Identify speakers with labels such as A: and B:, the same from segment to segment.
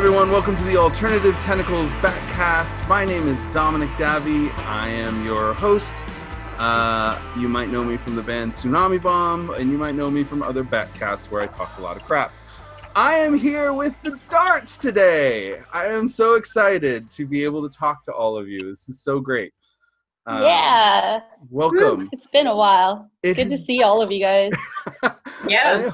A: everyone. Welcome to the Alternative Tentacles Batcast. My name is Dominic Davi. I am your host. You might know me from the band Tsunami Bomb, and you might know me from other Batcasts where I talk a lot of crap. I am here with the DARTS today. I am so excited to be able to talk to all of you. This is so great.
B: Yeah.
A: Welcome.
B: It's been a while. Good to see all of you guys.
C: Yeah.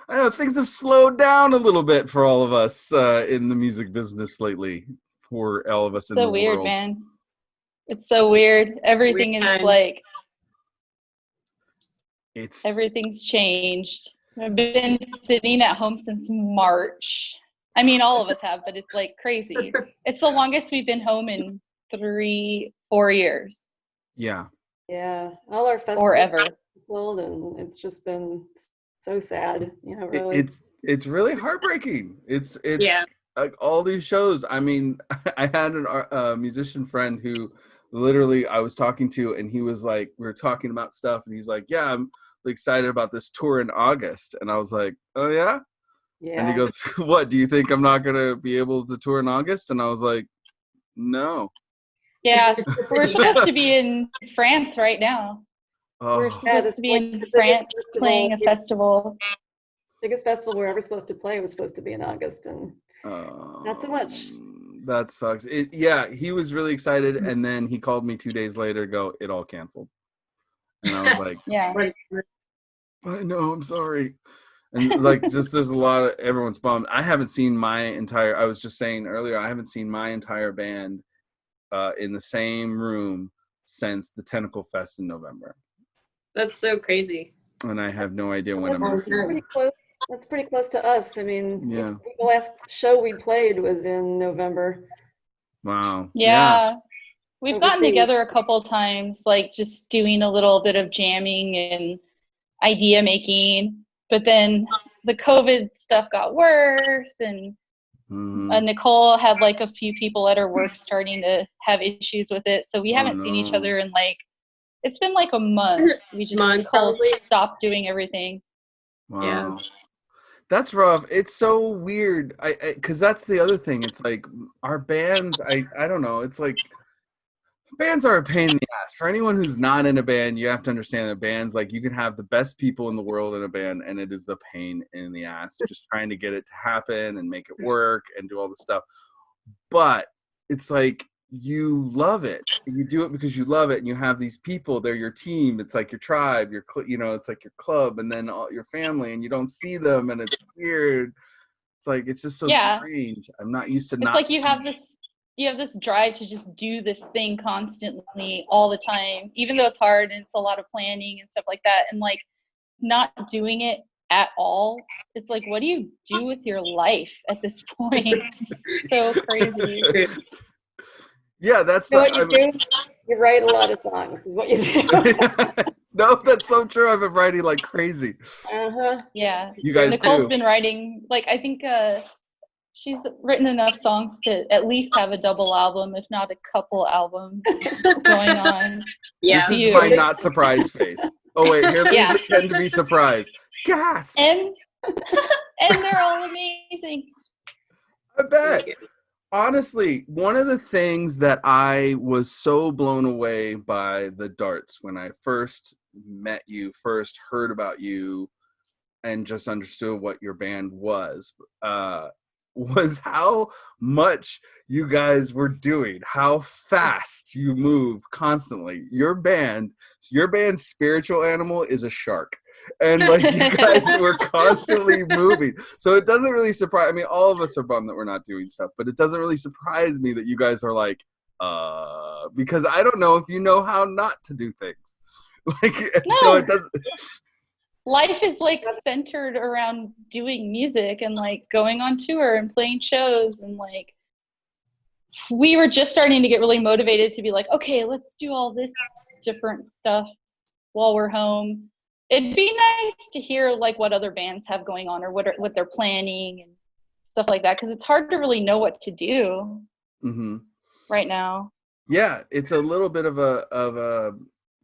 A: I know things have slowed down a little bit for all of us in the music business lately. For all of us in the world.
B: So weird, man. It's so weird. Everything is like, everything's changed. I've been sitting at home since March. I mean, all of us have, but it's like crazy. It's the longest we've been home in 3-4 years.
A: Yeah.
C: Yeah. All our festivals
B: forever.
C: canceled, and it's just been so sad. You know, really.
A: It's really heartbreaking. It's like all these shows. I mean, I had a musician friend who literally I was talking to, and he was like, we were talking about stuff, and he's like, yeah, I'm excited about this tour in August. And I was like, oh yeah?
C: Yeah.
A: And he goes, what, do you think I'm not going to be able to tour in August? And I was like, no.
B: Yeah, we're supposed to be in France right now.
A: Oh.
B: We're supposed to be in France playing a festival.
C: Biggest festival we're ever supposed to play was supposed to be in August, and not so much.
A: That sucks. Yeah, he was really excited, and then he called me 2 days later, it all canceled. And I was like,
B: yeah.
A: I know, I'm sorry. And it's like, just there's a lot of, everyone's bummed. I haven't seen I was just saying earlier, I haven't seen my entire band in the same room since the Tentacle Fest in November.
D: That's so crazy.
A: And I have no idea when I'm going to see them.
C: That's pretty close to us. I mean,
A: yeah.
C: The last show we played was in November.
A: Wow.
B: Yeah. We've gotten together a couple times, like just doing a little bit of jamming and idea making. But then the COVID stuff got worse, and Nicole had like a few people at her work starting to have issues with it. So we haven't seen each other in like, it's been like a month. We just stopped doing everything.
A: Wow.
D: Yeah.
A: That's rough. It's so weird. Because that's the other thing. It's like our bands, I don't know. It's like bands are a pain in the ass. For anyone who's not in a band, you have to understand that bands, like you can have the best people in the world in a band, and it is the pain in the ass just trying to get it to happen and make it work and do all this stuff. But it's like you love it. You do it because you love it, and you have these people. They're your team. It's like your tribe. It's like your club, and then all your family, and you don't see them, and it's weird. It's like it's just so strange. I'm not used to.
B: It's like you have this drive to just do this thing constantly all the time, even though it's hard and it's a lot of planning and stuff like that, and like not doing it at all. It's like, what do you do with your life at this point? So crazy.
A: Yeah, that's
C: what you do. You write a lot of songs, is what you do.
A: No, that's so true. I've been writing like crazy.
B: Yeah,
A: you guys
B: Nicole's
A: too.
B: been writing, like, I think she's written enough songs to at least have a double album, if not a couple albums going on.
D: Yeah,
A: this is my not surprised face. Oh wait, here let me pretend to be surprised. Gas.
B: And they're all amazing.
A: I bet. Honestly, one of the things that I was so blown away by the DARTS when I first met you, first heard about you, and just understood what your band was how much you guys were doing, how fast you move constantly. Your band's spiritual animal is a shark. And like you guys were constantly moving. So it doesn't really surprise, I mean, all of us are bummed that we're not doing stuff, but it doesn't really surprise me that you guys are like, because I don't know if you know how not to do things. Like,
B: no.
A: So it doesn't.
B: Life is like centered around doing music and like going on tour and playing shows, and like we were just starting to get really motivated to be like, okay, let's do all this different stuff while we're home. It'd be nice to hear like what other bands have going on or what they're planning and stuff like that, because it's hard to really know what to do right now.
A: Yeah, it's a little bit of a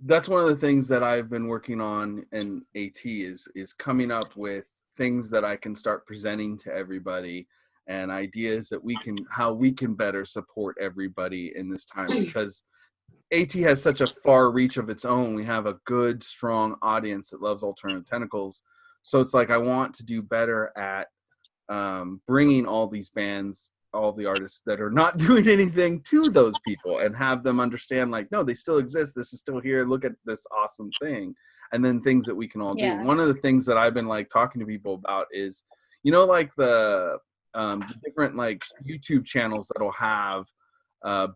A: that's one of the things that I've been working on in AT is coming up with things that I can start presenting to everybody and ideas that how we can better support everybody in this time, because AT has such a far reach of its own. We have a good, strong audience that loves Alternative Tentacles. So it's like I want to do better at bringing all these bands, all the artists that are not doing anything, to those people, and have them understand, like, no, they still exist. This is still here. Look at this awesome thing. And then things that we can all do. One of the things that I've been like talking to people about is, like the different like YouTube channels that'll have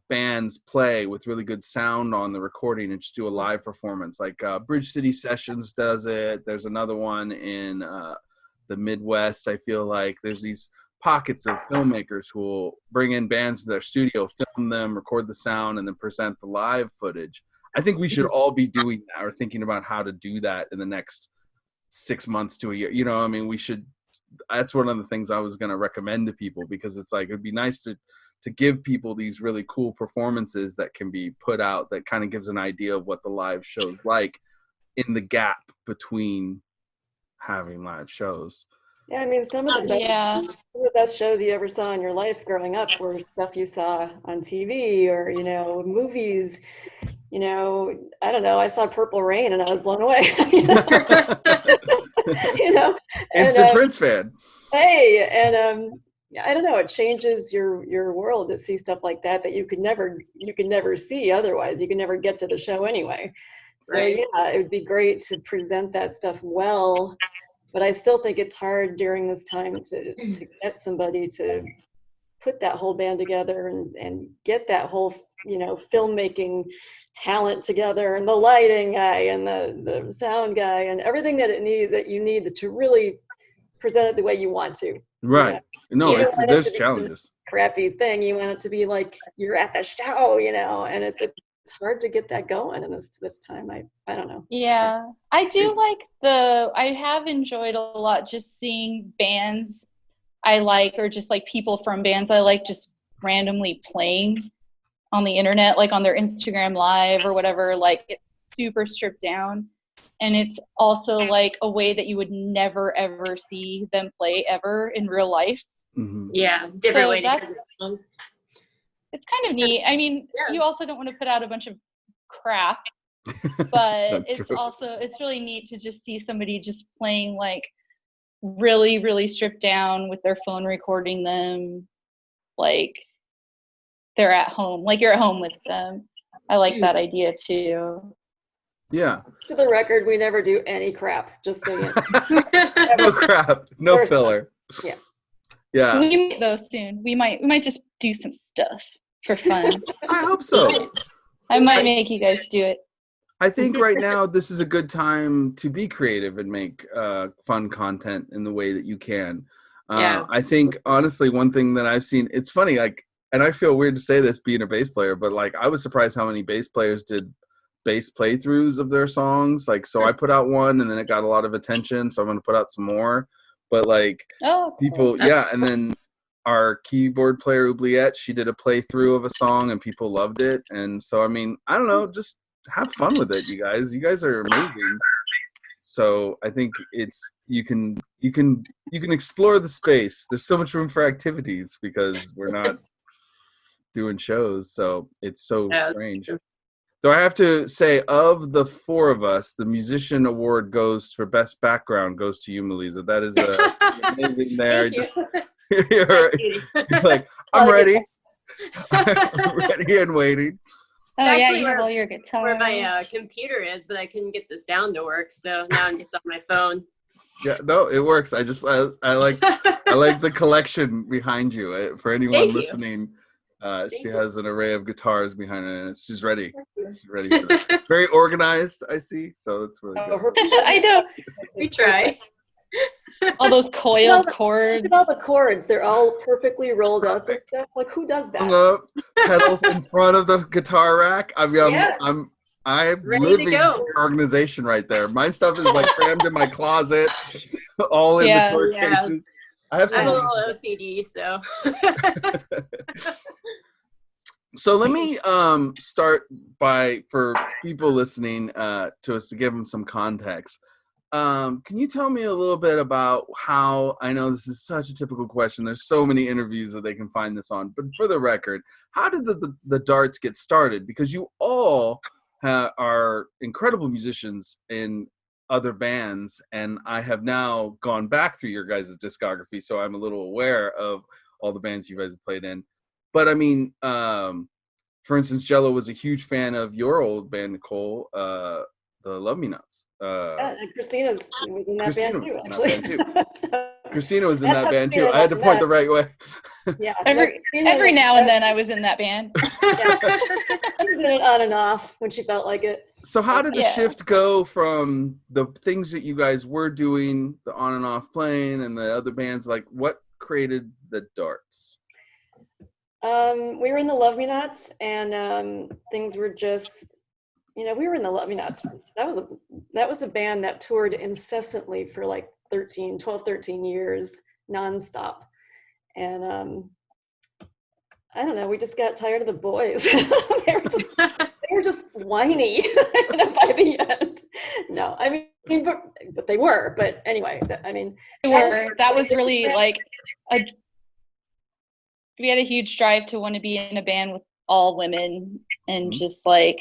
A: bands play with really good sound on the recording and just do a live performance. Like Bridge City Sessions does it. There's another one in the Midwest. I feel like there's these pockets of filmmakers who will bring in bands to their studio, film them, record the sound, and then present the live footage. I think we should all be doing that, or thinking about how to do that in the next 6 months to a year. We should. That's one of the things I was going to recommend to people, because it's like, it'd be nice to give people these really cool performances that can be put out, that kind of gives an idea of what the live show's like in the gap between having live shows.
C: Yeah, some of the best shows you ever saw in your life growing up were stuff you saw on TV or, movies. I don't know. I saw Purple Rain and I was blown away.
A: Instant Prince fan.
C: Hey, and I don't know. It changes your world to see stuff like that you could never see otherwise. You could never get to the show anyway. So yeah, it would be great to present that stuff well. But I still think it's hard during this time to get somebody to put that whole band together and get that whole, filmmaking talent together, and the lighting guy and the sound guy and everything that you need to really present it the way you want to.
A: Right. No, there's challenges.
C: Crappy thing. You want it to be like you're at the show, and it's hard to get that going in this time. I don't know.
B: Yeah, I do I have enjoyed a lot just seeing bands I like, or just like people from bands I like, just randomly playing on the internet, like on their Instagram live or whatever. Like, it's super stripped down, and it's also like a way that you would never ever see them play ever in real life.
D: Mm-hmm. Yeah, different way to hear the song.
B: It's kind of neat. You also don't want to put out a bunch of crap, but it's really neat to just see somebody just playing like really, really stripped down with their phone recording them, like they're at home, like you're at home with them. I like that idea too.
A: Yeah.
C: For the record, we never do any crap, just so you know.
A: No crap, no filler.
C: Yeah.
A: Yeah.
B: We might though soon. We might just do some stuff for fun.
A: I hope so.
B: I might make you guys do it.
A: I think right now this is a good time to be creative and make fun content in the way that you can. I think honestly, one thing that I've seen, it's funny, like, and I feel weird to say this being a bass player, but like I was surprised how many bass players did bass playthroughs of their songs. Like, so I put out one and then it got a lot of attention, so I'm going to put out some more. But like people, and then our keyboard player Oubliette, she did a playthrough of a song and people loved it. And so, I don't know, just have fun with it, you guys. You guys are amazing. So I think you can explore the space. There's so much room for activities because we're not doing shows. So it's so strange. Though I have to say, of the four of us, the musician award goes for best background goes to you, Meliza. That is amazing there. You're like, I'm ready. I'm ready and waiting.
B: Oh,
D: actually,
B: you have all your guitar.
D: Where my computer is, but I couldn't get the sound to work, so now I'm just on my phone.
A: Yeah, no, it works. I like the collection behind you. For anyone listening, she has an array of guitars behind her, and she's ready. She's ready for that. Very organized, I see. So that's really good.
B: I know.
D: We try.
B: All those coiled cords.
C: Look at all the chords. They're all perfectly rolled up and stuff. Like, who does that?
A: Up, pedals in front of the guitar rack. I'm living your organization right there. My stuff is like crammed in my closet, all inventory cases. I'm a
D: little OCD, so.
A: So let me start by, for people listening to us, to give them some context. can you tell me a little bit about how, I know this is such a typical question, there's so many interviews that they can find this on, but for the record, how did the Darts get started? Because you all are incredible musicians in other bands, and I have now gone back through your guys' discography, so I'm a little aware of all the bands you guys have played in. But I mean, for instance, Jello was a huge fan of your old band, Nicole, the Love Me Nuts.
C: Yeah, and Christina was in that
A: Christina
C: band
A: was
C: too,
A: in that
C: actually.
A: band too.
C: So,
A: Christina was in
C: that's
A: that
C: how
A: band too.
C: Christina
A: I had to
C: and I
A: point the
C: met.
A: right way.
C: Yeah.
B: Every now and then I was in that band.
C: Yeah. She was in it on and off when she felt like it.
A: So how did the
B: Yeah.
A: shift go from the things that you guys were doing, the on and off playing, and the other bands? Like, what created the Darts?
C: We were in the Love Me Nots, and things were just, we were in the Love Me Nots. That was a band that toured incessantly for like 12, 13 years, nonstop. And I don't know, we just got tired of the boys. they were just whiny by the end. No, I mean, but they were. But anyway,
B: That was really like we had a huge drive to want to be in a band with all women and just like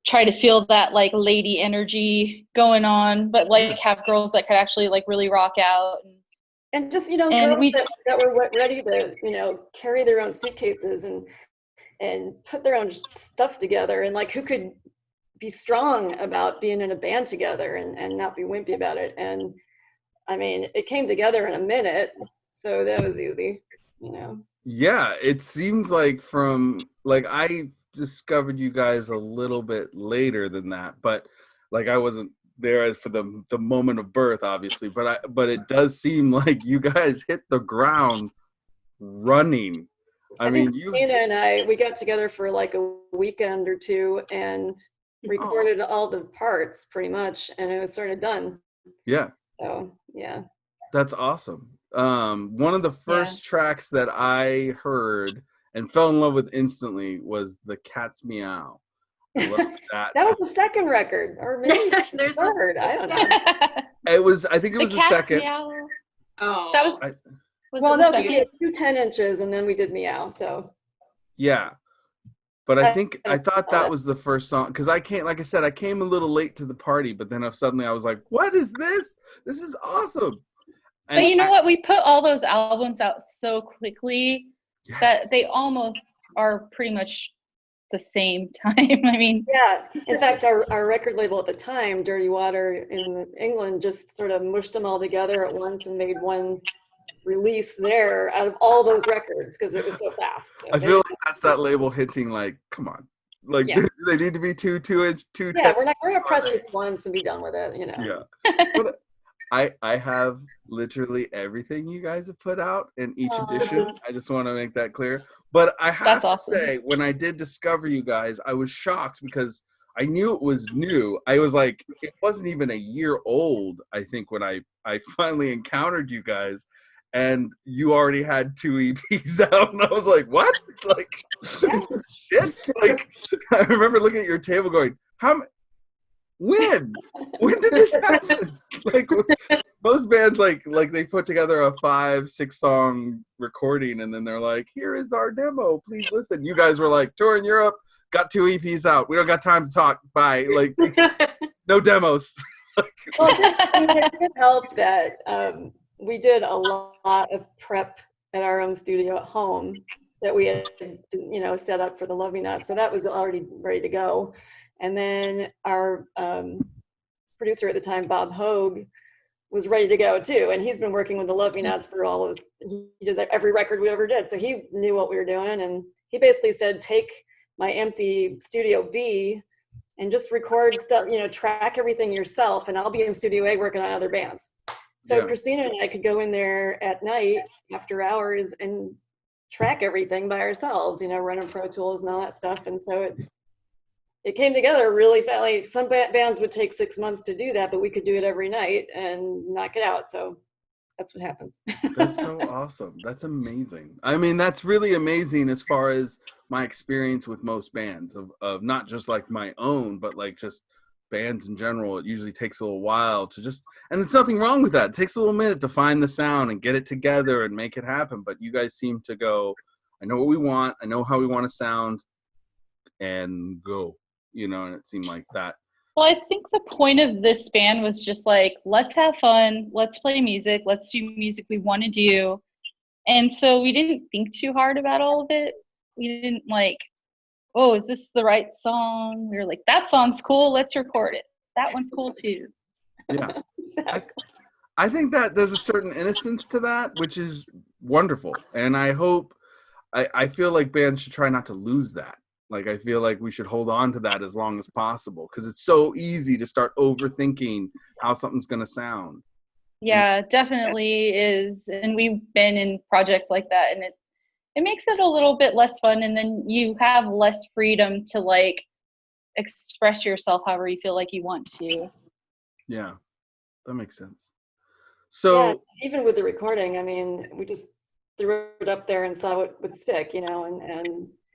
B: try to feel that like lady energy going on, but like have girls that could actually like really rock out.
C: And just, girls that were ready to, carry their own suitcases and put their own stuff together, and like who could be strong about being in a band together and not be wimpy about it. And I mean, it came together in a minute, so that was easy,
A: Yeah, it seems like I discovered you guys a little bit later than that, but like I wasn't there for the moment of birth, obviously, but it does seem like you guys hit the ground running. I mean,
C: Christina and we got together for like a weekend or two and recorded all the parts pretty much, and it was sort of done.
A: Yeah.
C: So yeah.
A: That's awesome. One of the first tracks that I heard and fell in love with instantly was the Cat's Meow. I love that.
C: That was the second record, or maybe there's a third. I don't know.
A: I think it was the second.
B: Meow.
D: Oh,
B: that was
C: well, no, we had 2 10-inches, and then we did Meow. So
A: yeah, but I thought that was the first song, because I came a little late to the party, but then suddenly I was like, "What is this? This is awesome!"
B: And but you know what? We put all those albums out so quickly that they almost are pretty much the same time. I mean,
C: yeah. In fact, our record label at the time, Dirty Water in England, just sort of mushed them all together at once and made one release there out of all those records because it was so fast. So
A: I feel like that's that label hinting, like, come on, like they need to be two inch, two.
C: Yeah, we're gonna press this once and be done with it.
A: Yeah. But I have literally everything you guys have put out in each edition. I just want to make that clear. But I have to say, when I did discover you guys, I was shocked because I knew it was new. I was like, it wasn't even a year old, I think, when I finally encountered you guys. And you already had 2 EPs out, and I was like, "What? Like, shit!" Like, I remember looking at your table, going, When did this happen?" Like, most bands, like they put together a 5-6 song recording, and then they're like, "Here is our demo. Please listen." You guys were like, "Tour in Europe, got 2 EPs out. We don't got time to talk. Bye." Like, no demos.
C: Well, it did help that. We did a lot of prep at our own studio at home that we had, set up for the Love Me Not. So that was already ready to go. And then our producer at the time, Bob Hogue, was ready to go too. And he's been working with the Love Me Nots for he does every record we ever did. So he knew what we were doing. And he basically said, take my empty Studio B and just record stuff, track everything yourself. And I'll be in Studio A working on other bands. So Christina and I could go in there at night after hours and track everything by ourselves, running Pro Tools and all that stuff. And so it came together really fast. Like, some bands would take 6 months to do that, but we could do it every night and knock it out. So that's what happens.
A: That's so awesome. That's amazing. I mean, that's really amazing as far as my experience with most bands of not just like my own, but like just bands in general, it usually takes a little while to just, and there's nothing wrong with that. It takes a little minute to find the sound and get it together and make it happen. But you guys seem to go, I know what we want, I know how we want to sound, and go, and it seemed like that.
B: Well, I think the point of this band was just like, let's have fun, let's play music, let's do music we want to do. And so we didn't think too hard about all of it. We didn't like, oh, is this the right song? We were like, that song's cool, let's record it. That one's cool too.
A: Yeah. I think that there's a certain innocence to that, which is wonderful. And I feel like bands should try not to lose that. Like, I feel like we should hold on to that as long as possible, because it's so easy to start overthinking how something's going to sound.
B: Yeah, definitely is. And we've been in projects like that, and it makes it a little bit less fun, and then you have less freedom to like express yourself however you feel like you want to.
A: Yeah, that makes sense. So
C: yeah, even with the recording, I mean, we just threw it up there and saw what would stick, and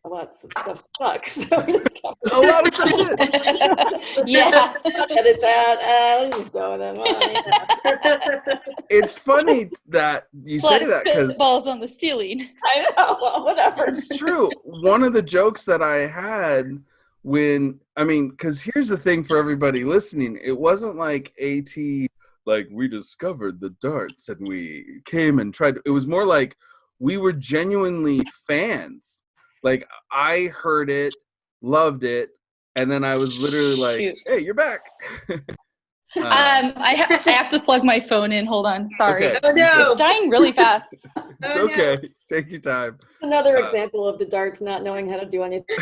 C: a lot of stuff stuck. So we just
A: a lot of stuff did.
B: Yeah.
C: Edit that. Let's just go with it.
A: It's funny that you say that, because
B: balls on the ceiling.
C: I know. Well, whatever.
A: it's true. One of the jokes that I had because here's the thing for everybody listening. It wasn't like AT, like we discovered the darts and we came and tried. It was more like we were genuinely fans. Like, I heard it, loved it, and then I was literally like, "Hey, you're back."
B: I have to plug my phone in. Hold on. Sorry.
A: Okay.
D: Oh no.
B: It's dying really fast.
A: It's okay. No. Take your time.
C: Another example of the darts not knowing how to do anything.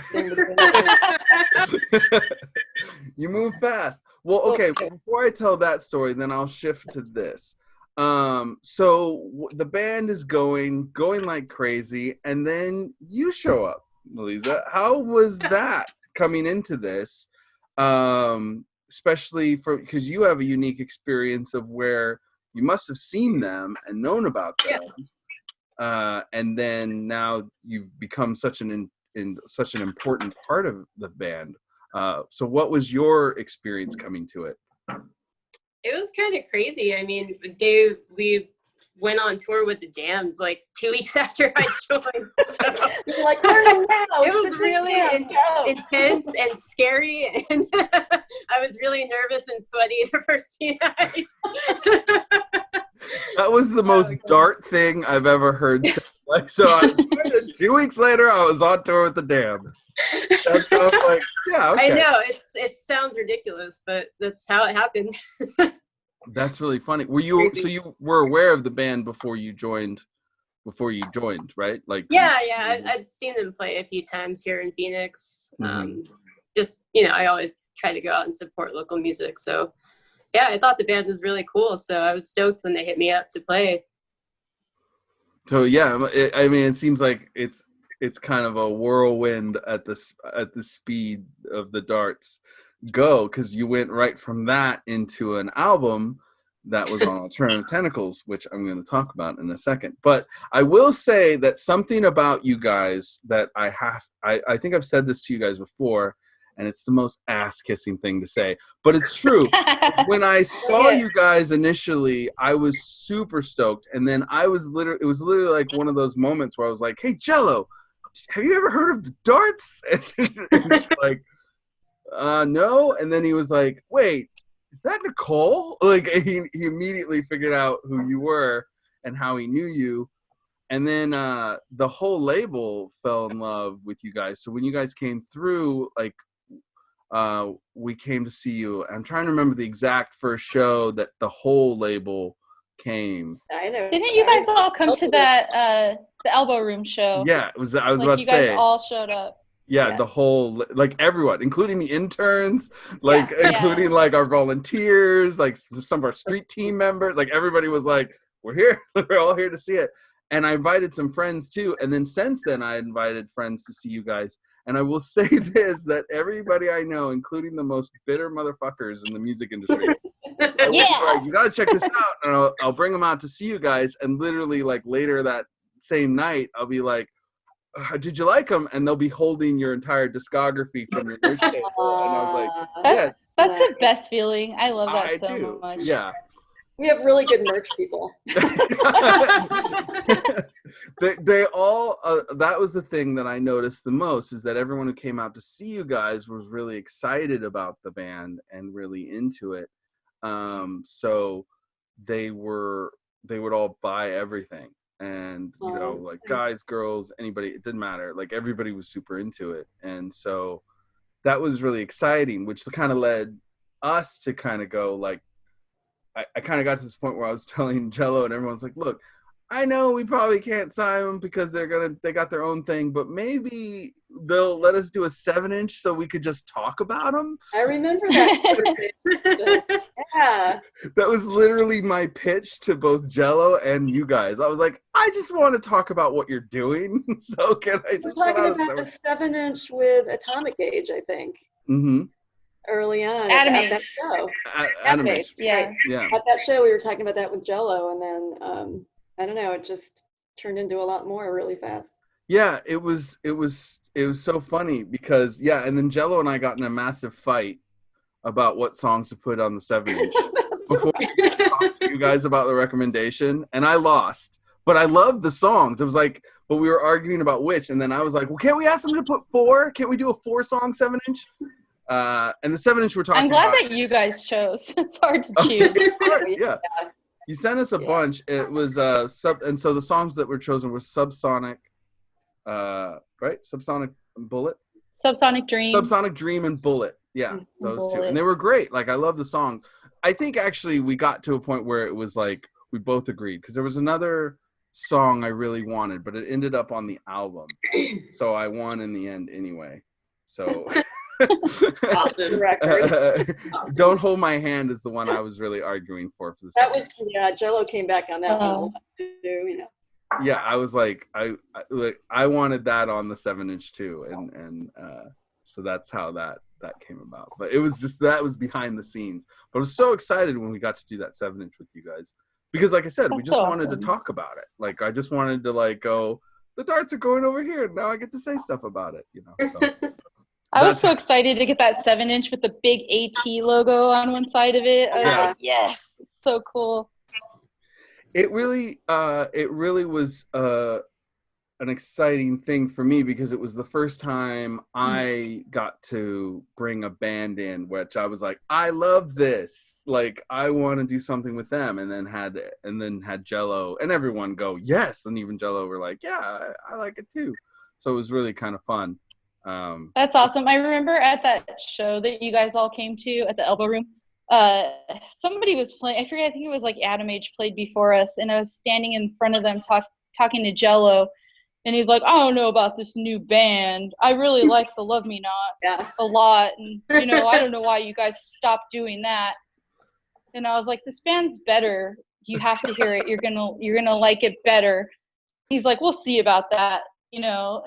A: You move fast. Well, okay. Before I tell that story, then I'll shift to this. So the band is going like crazy, and then you show up, Meliza. How was that coming into this? Especially because you have a unique experience of where you must have seen them and known about them. Yeah. And then now you've become such an important part of the band. So what was your experience coming to it?
D: It was kind of crazy. I mean, we went on tour with the Damned like 2 weeks after I joined. So
C: you're like, it
D: was really intense and scary, and I was really nervous and sweaty the first few nights.
A: That was the most Dart thing I've ever heard. Like, so 2 weeks later, I was on tour with the Damned. That sounds like, yeah, okay.
D: I know it sounds ridiculous, but that's how it happened.
A: That's really funny. So you were aware of the band before you joined, right? Like,
D: yeah, I'd seen them play a few times here in Phoenix. Mm-hmm. Just I always try to go out and support local music. So yeah, I thought the band was really cool. So I was stoked when they hit me up to play.
A: So yeah, it seems like it's kind of a whirlwind at the speed of the Darts go, because you went right from that into an album that was on Alternative Tentacles, which I'm going to talk about in a second. But I will say that something about you guys that I think I've said this to you guys before, and it's the most ass-kissing thing to say, but it's true. When I saw you guys initially, I was super stoked, and then it was literally like one of those moments where I was like, "Hey, Jello, have you ever heard of the Darts?" And like, no. And then he was like, "Wait, is that Nicole?" Like, he immediately figured out who you were and how he knew you. And then the whole label fell in love with you guys. So when you guys came through, like, we came to see you. I'm trying to remember the exact first show that the whole label came.
C: I know.
B: Didn't you guys all come to that the Elbow Room show?
A: Yeah, it was. I was about to
B: say. You guys all showed up.
A: Yeah, the whole, like, everyone, including the interns, like, including like our volunteers, like some of our street team members, like everybody was like, "We're here. We're all here to see it." And I invited some friends too. And then since then, I invited friends to see you guys. And I will say this, that everybody I know, including the most bitter motherfuckers in the music industry, like, you got to check this out. And I'll bring them out to see you guys. And literally, like, later that same night, I'll be like, did you like them? And they'll be holding your entire discography from your merch table. And I was like, yes.
B: That's the best feeling. I love that
A: I
B: so
A: do.
B: much.
A: Yeah.
C: We have really good merch people.
A: they all that was the thing that I noticed the most, is that everyone who came out to see you guys was really excited about the band and really into it. So they would all buy everything, and you know, like guys, girls, anybody, it didn't matter, like everybody was super into it. And so that was really exciting, which kind of led us to kind of go like, I kind of got to this point where I was telling Jello and everyone's like, look, I know we probably can't sign them because they got their own thing, but maybe they'll let us do a 7-inch so we could just talk about them.
C: I remember that. Yeah.
A: That was literally my pitch to both Jello and you guys. I was like, I just want to talk about what you're doing. So can I just
C: We're talking about a 7-inch with Atomic Age, I think.
A: Mm-hmm.
C: Early on
B: Atom
C: at
B: Age.
C: that show.
A: Atom Age.
B: Yeah.
C: Right.
A: Yeah.
C: At that show, we were talking about that with Jello, and then I don't know, it just turned into a lot more really fast.
A: Yeah, it was so funny because and then Jello and I got in a massive fight about what songs to put on the 7-inch before we talked to you guys about the recommendation, and I lost. But I loved the songs. It was like, but we were arguing about which, and then I was like, well, can't we ask them to put 4? Can't we do a 4-song 7-inch? And the 7-inch we're talking about.
B: I'm glad that you guys chose. It's hard to choose.
A: It's hard, yeah. You sent us a bunch. It was and so the songs that were chosen were Subsonic, right? Subsonic Bullet?
B: Subsonic Dream.
A: Subsonic Dream and Bullet. Yeah, those two. And they were great. Like, I love the song. I think actually we got to a point where it was like we both agreed, because there was another song I really wanted, but it ended up on the album. So I won in the end anyway. So
D: Awesome.
C: Awesome.
A: Don't Hold My Hand is the one I was really arguing for the
C: that was Jello came back on that one a lot too,
A: yeah. I was like, I wanted that on the 7-inch too, and so that's how that came about. But it was just, that was behind the scenes. But I was so excited when we got to do that 7-inch with you guys, because like I said, we just wanted to talk about it. Like, I just wanted to like go, the Darts are going over here, and now I get to say stuff about it, you know. So.
B: I was so excited to get that 7-inch with the big AT logo on one side of it. I was like, yes, so cool.
A: It really was an exciting thing for me, because it was the first time I got to bring a band in, which I was like, I love this. Like, I want to do something with them. And then had Jello and everyone go, yes. And even Jello were like, yeah, I like it too. So it was really kind of fun.
B: That's awesome. I remember at that show that you guys all came to at the Elbow Room, somebody was playing, I think it was like Atom Age played before us, and I was standing in front of them talking to Jello, and he's like, I don't know about this new band. I really like the Love Me Not a lot, and you know, I don't know why you guys stopped doing that. And I was like, this band's better. You have to hear it. You're gonna like it better. He's like, we'll see about that, you know.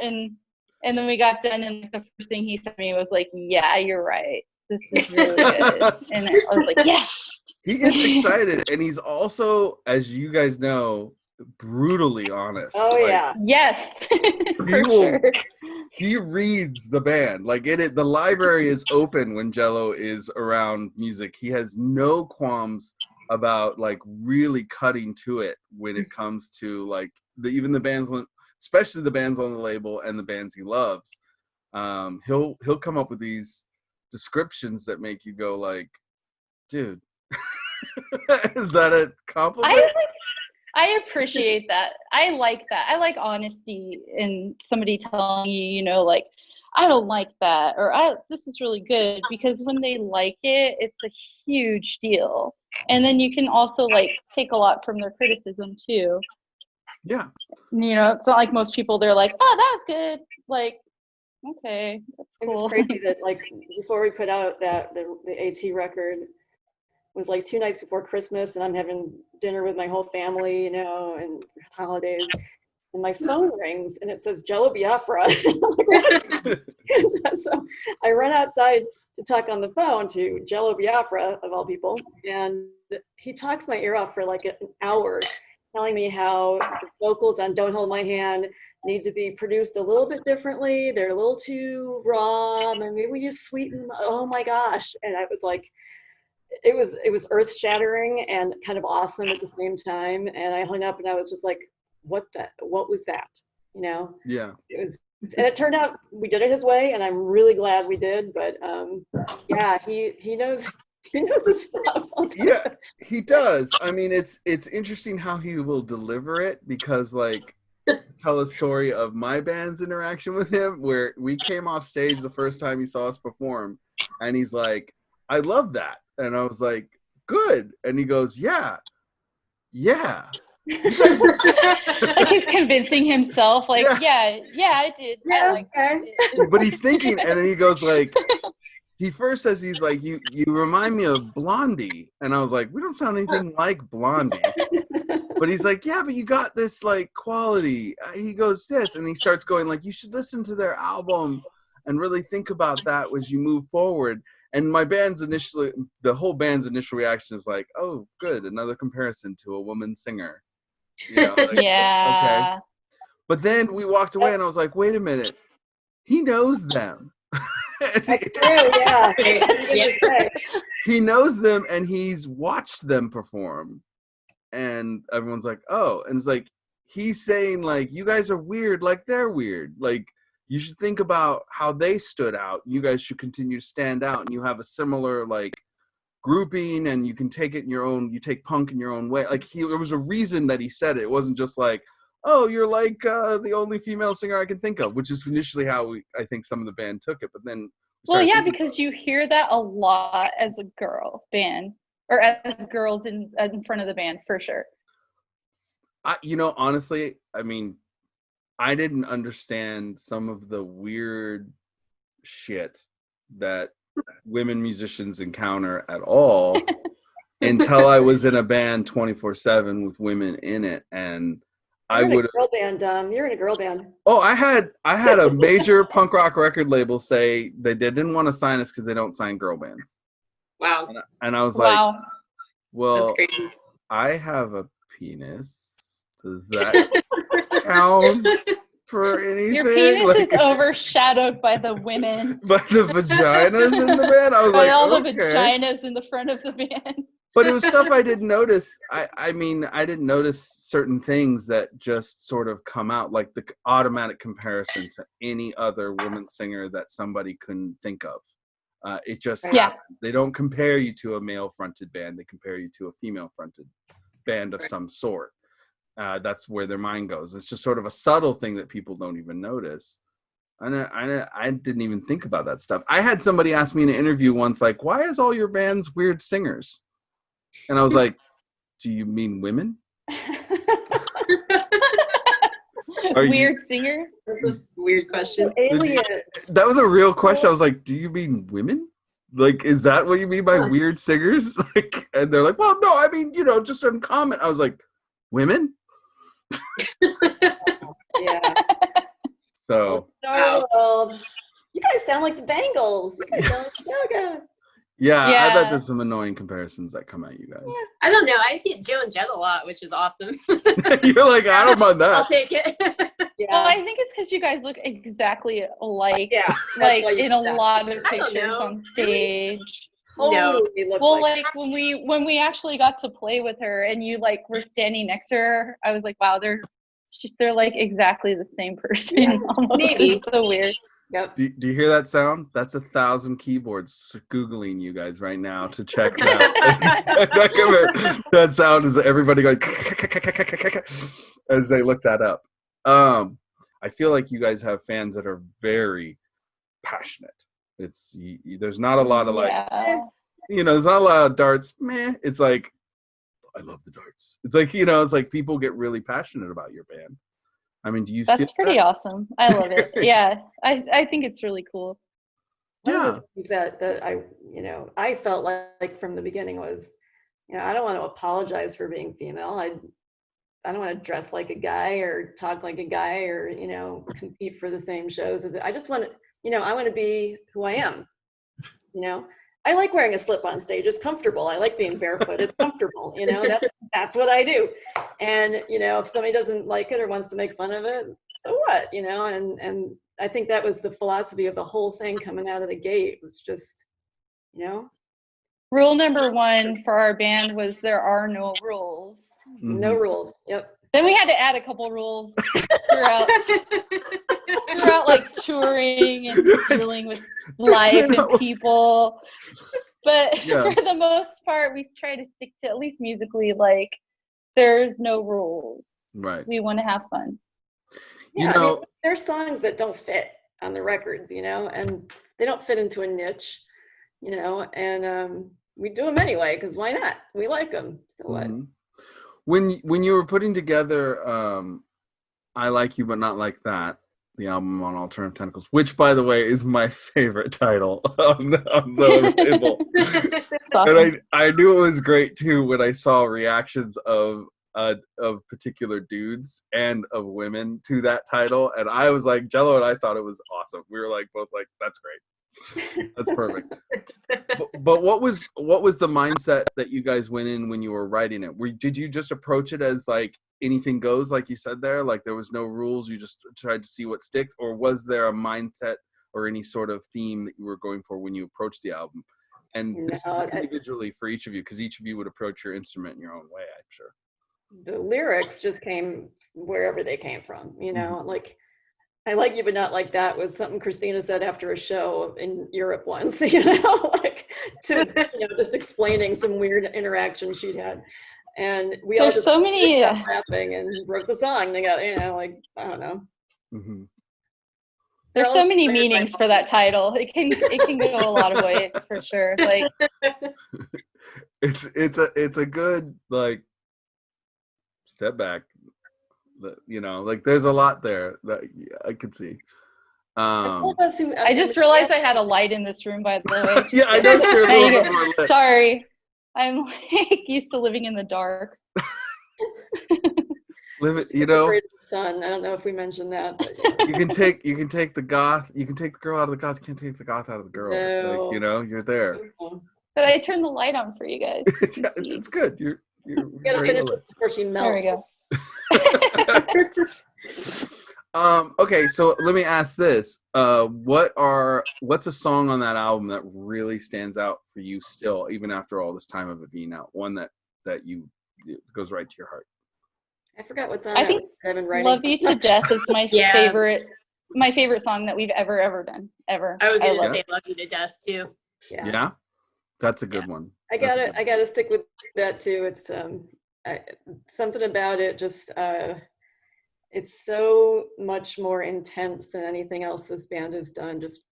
B: And then we got done, and the first thing he said to me was like, yeah, you're right. This is really good. And I was like, yes.
A: He gets excited, and he's also, as you guys know, brutally honest.
C: Oh,
A: like,
C: yeah.
B: Yes.
A: He reads the band. Like, the library is open when Jello is around music. He has no qualms about like really cutting to it when it comes to like even the bands, especially the bands on the label and the bands he loves. He'll come up with these descriptions that make you go like, dude, is that a compliment?
B: I appreciate that. I like that. I like honesty in somebody telling you, you know, like, I don't like that, or this is really good, because when they like it, it's a huge deal. And then you can also like take a lot from their criticism too.
A: Yeah.
B: You know, it's not like most people, they're like, oh, that was good. Like, okay, that's cool.
C: It was crazy that like before we put out the AT record, it was like 2 nights before Christmas, and I'm having dinner with my whole family, you know, and holidays. And my phone rings, and it says Jello Biafra. So I run outside to talk on the phone to Jello Biafra, of all people, and he talks my ear off for like an hour, telling me how the vocals on Don't Hold My Hand need to be produced a little bit differently. They're a little too raw. Maybe we just sweeten them. Oh my gosh. And I was like, it was earth shattering and kind of awesome at the same time. And I hung up and I was just like, what was that? You know?
A: Yeah.
C: And it turned out we did it his way, and I'm really glad we did. But yeah, he knows his stuff.
A: Yeah, he does. I mean, it's interesting how he will deliver it, because like, tell a story of my band's interaction with him, where we came off stage the first time he saw us perform, and he's like, I love that. And I was like, good. And he goes, yeah.
B: Like he's convincing himself, like, yeah, I did.
C: Yeah,
B: I liked it.
A: But he's thinking, and then he goes like, he first says, he's like, you remind me of Blondie. And I was like, we don't sound anything like Blondie. But he's like, yeah, but you got this like quality. He goes this, and he starts going like, you should listen to their album and really think about that as you move forward. And the whole band's initial reaction is like, oh, good, another comparison to a woman singer. You know, like,
B: Yeah.
A: okay. But then we walked away, and I was like, wait a minute, he knows them.
C: That's true, yeah.
A: He knows them, and he's watched them perform. And everyone's like, oh. And it's like, he's saying, like, you guys are weird like they're weird. Like, you should think about how they stood out. You guys should continue to stand out, and you have a similar, like, grouping, and you can take it in your own, you take punk in your own way. Like, there was a reason that he said it. It wasn't just like, oh, you're like the only female singer I can think of, which is initially how I think some of the band took it. But then,
B: well, yeah, because you hear that a lot as a girl band, or as girls in front of the band, for sure.
A: Honestly, I mean, I didn't understand some of the weird shit that women musicians encounter at all until I was in a band 24/7 with women in it, and
C: You're in a girl band. You're in a girl band.
A: Oh, I had a major punk rock record label say they didn't want to sign us because they don't sign girl bands.
D: Wow.
A: And I was
B: Wow.
A: like, well,
D: That's crazy.
A: I have a penis. Does that count for anything?
B: Your penis is overshadowed by the women.
A: By the vaginas in the band? I was
B: By
A: like,
B: all
A: okay.
B: the vaginas in the front of the band.
A: But it was stuff I didn't notice. I mean, I didn't notice certain things that just sort of come out, like the automatic comparison to any other woman singer that somebody couldn't think of. It just happens. They don't compare you to a male-fronted band. They compare you to a female-fronted band of some sort. That's where their mind goes. It's just sort of a subtle thing that people don't even notice. I didn't even think about that stuff. I had somebody ask me in an interview once, like, why is all your bands weird singers? And I was like, do you mean women?
B: Weird singers?
D: That's a weird question.
C: Alien.
A: That was a real question. I was like, do you mean women? Like, is that what you mean by weird singers? Like, and they're like, well, no, I mean, just some comment. I was like, women?
C: Yeah.
A: So.
C: World. You guys sound like the Bangles. You guys sound like Gaga.
A: Yeah, I bet there's some annoying comparisons that come at you guys.
D: I don't know. I see Joe and Jet a lot, which is awesome.
A: You're like, I don't mind that.
D: I'll take it.
C: Yeah.
B: Well, I think it's because you guys look exactly alike.
C: Yeah.
B: Like in a lot of
D: I don't
B: pictures
D: know.
B: on stage.
C: Totally look
B: Well,
C: like
B: like when we actually got to play with her and you like were standing next to her, I was like, wow, they're like exactly the same person.
C: Yeah.
B: Almost.
D: Maybe.
B: It's so weird.
C: Yep.
A: Do you hear that sound? That's 1,000 keyboards Googling you guys right now to check that. That sound is everybody going as they look that up. I feel like you guys have fans that are very passionate. It's there's not a lot of like, there's not a lot of darts. Meh. It's like, I love the darts. It's like, it's like people get really passionate about your band. I mean, do you feel
B: That's pretty awesome. I love it. Yeah. I think it's really cool.
A: Yeah.
C: That I felt like from the beginning was, I don't want to apologize for being female. I don't want to dress like a guy or talk like a guy or, compete for the same shows as I just want to, I want to be who I am, I like wearing a slip on stage. It's comfortable. I like being barefoot. It's comfortable. You know, that's what I do. And, you know, if somebody doesn't like it or wants to make fun of it, so what, you know? And I think that was the philosophy of the whole thing coming out of the gate. It's just, you know.
B: Rule number 1 for our band was there are no rules.
C: No rules. Yep.
B: Then we had to add a couple rules throughout like touring and dealing with life and people. But for the most part, we try to stick to, at least musically, like, there's no rules.
A: Right.
B: We want to have fun.
C: Yeah,
A: you know,
C: I mean, there's songs that don't fit on the records, you know, and they don't fit into a niche, you know, and we do them anyway, because why not? We like them. So what?
A: When you were putting together I Like You But Not Like That, the album on Alternative Tentacles, which, by the way, is my favorite title on the label.
B: Awesome.
A: And I knew it was great, too, when I saw reactions of particular dudes and of women to that title. And I was like, Jello and I thought it was awesome. We were like, both like, that's great. That's perfect. But what was the mindset that you guys went in when you were writing it? Did you just approach it as like anything goes, like you said there, like there was no rules, you just tried to see what stick, or was there a mindset or any sort of theme that you were going for when you approached the album? And this is individually for each of you, because each of you would approach your instrument in your own way, I'm sure.
C: The lyrics just came wherever they came from, you know, like I Like You But Not Like That was something Christina said after a show in Europe once, you know, like to, you know, just explaining some weird interaction she'd had. And we all just
B: so many
C: laughing and wrote the song together, you know, like, I don't know.
B: There's so many meanings for that title. It can go a lot of ways for sure. Like
A: it's a good like step back. You know, like there's a lot there that I could see.
B: I just realized I had a light in this room, by the way.
A: Yeah, I know. Sure, a little bit more lit.
B: Sorry, I'm like used to living in the dark.
A: Live it, you know.
C: Sun. I don't know if we mentioned that. But,
A: you can take the goth. You can take the girl out of the goth. You can't take the goth out of the girl.
C: No.
A: Like, you know, you're there.
B: But I turned the light on for you guys.
A: it's good. You
C: gotta finish it before she melts.
B: There we go.
A: Okay, so let me ask this: what's a song on that album that really stands out for you still, even after all this time of it being out? One that it goes right to your heart.
C: I forgot what's on.
B: I think "Love You to Death" is my favorite. My favorite song that we've ever done. Ever.
D: I was going to say "Love You to Death" too.
A: Yeah, that's a good one.
C: I gotta stick with that too. It's something about it just it's so much more intense than anything else this band has done, just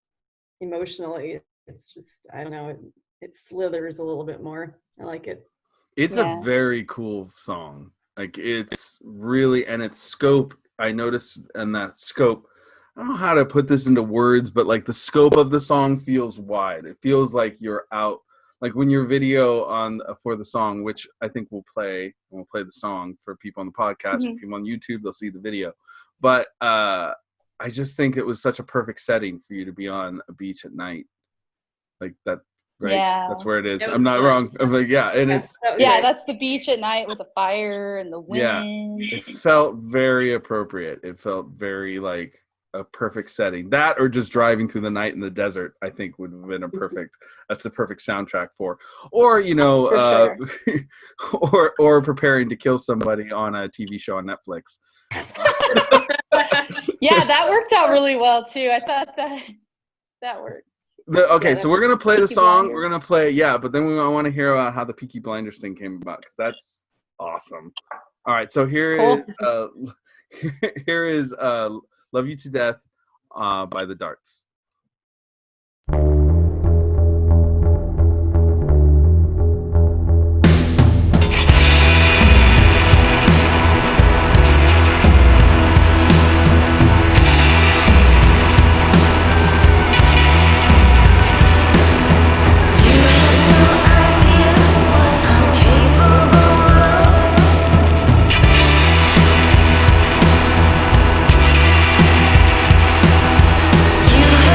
C: emotionally. It's just, I don't know, it slithers a little bit more. I like it.
A: It's a very cool song. Like it's really, and its scope, I noticed, and that scope, I don't know how to put this into words, but like the scope of the song feels wide. It feels like you're out. Like when your video for the song, which I think we'll play the song for people on the podcast, for people on YouTube, they'll see the video. But I just think it was such a perfect setting for you to be on a beach at night, like that. Right? Yeah, that's where it is. I'm not wrong. I'm like, it's
B: that's the beach at night with the fire and the wind.
A: Yeah, it felt very appropriate. It felt very like a perfect setting. That or just driving through the night in the desert, I think would have been that's the perfect soundtrack for. Or, you know, sure. or preparing to kill somebody on a TV show on Netflix.
B: Yeah, that worked out really well too. I thought that worked.
A: So we're gonna play the song. Blinders. We're gonna play, but then I want to hear about how the Peaky Blinders thing came about, because that's awesome. All right, so here is "Love You to Death" by the DARTS.
E: You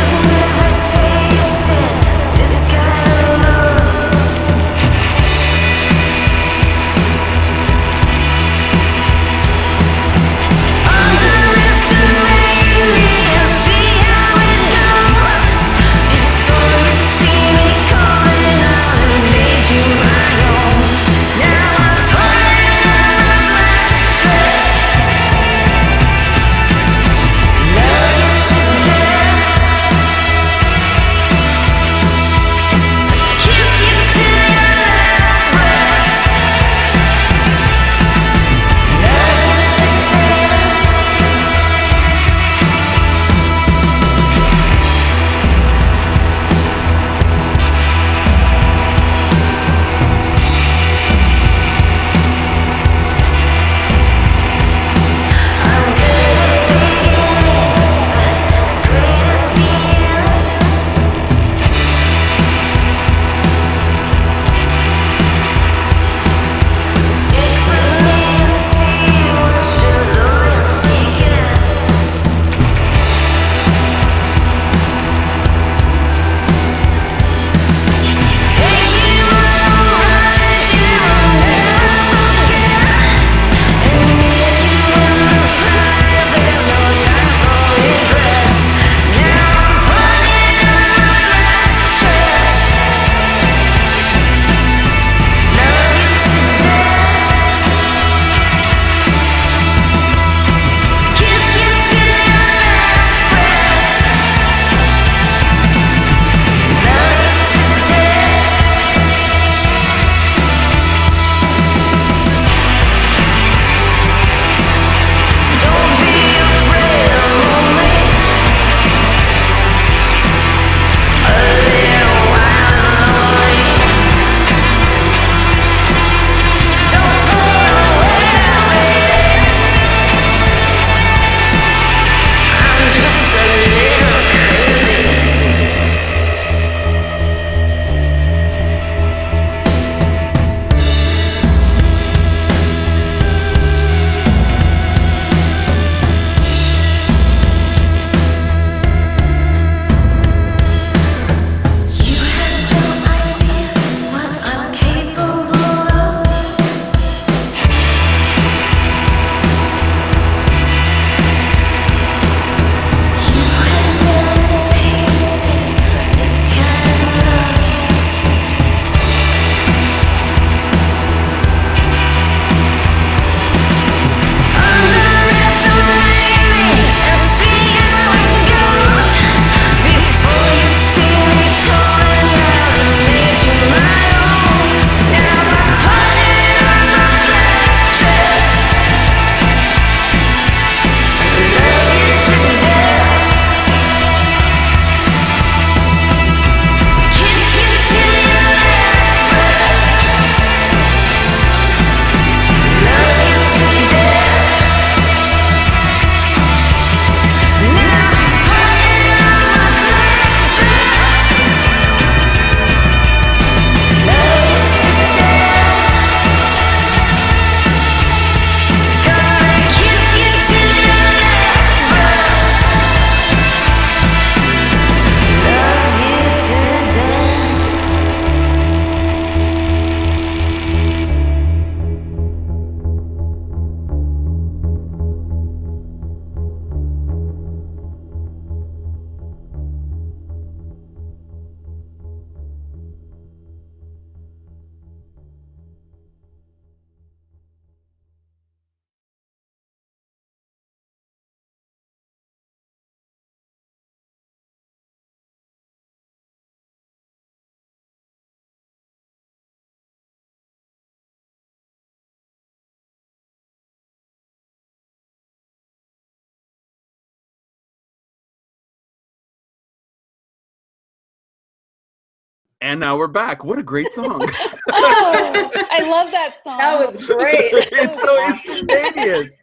A: And now we're back. What a great song.
B: Oh, I love that song.
C: That was great.
A: It's so instantaneous.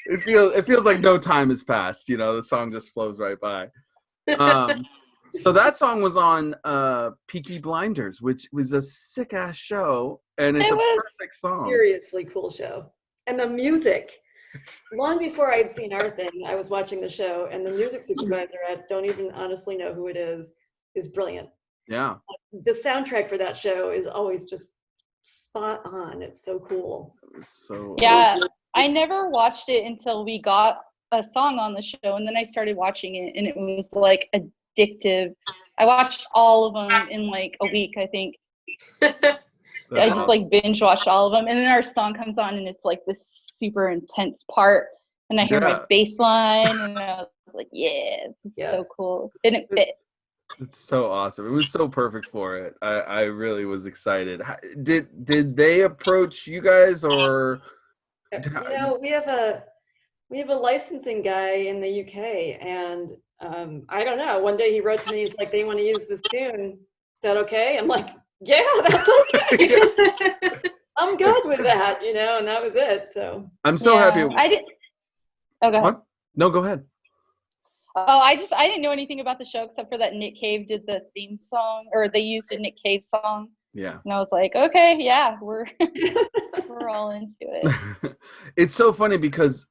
A: It feels like no time has passed. The song just flows right by. So that song was on Peaky Blinders, which was a sick ass show, and it's a perfect song.
C: Seriously cool show. And the music. Long before I'd seen our thing, I was watching the show, and the music supervisor, I don't even honestly know who it is brilliant.
A: Yeah.
C: The soundtrack for that show is always just spot on. It's so cool.
B: Yeah, I never watched it until we got a song on the show, and then I started watching it, and it was like addictive. I watched all of them in like a week, I think. I just like binge watched all of them, and then our song comes on, and it's like this super intense part, and I hear my bass line, and I was like, yeah, this is so cool. And it fit.
A: It's so awesome. It was so perfect for it. I really was excited. Did they approach you guys, or
C: we have a licensing guy in the UK, and I don't know, one day he wrote to me, he's like, they want to use this tune, is that okay? I'm like, yeah, that's okay. I'm good with that, and that was it. So
A: I'm so happy.
B: I did. Oh, go ahead.
A: What? No, go ahead.
B: Oh, I didn't know anything about the show except for that Nick Cave did the theme song, or they used a Nick Cave song.
A: Yeah.
B: And I was like, okay, yeah, we're all into it.
A: It's so funny because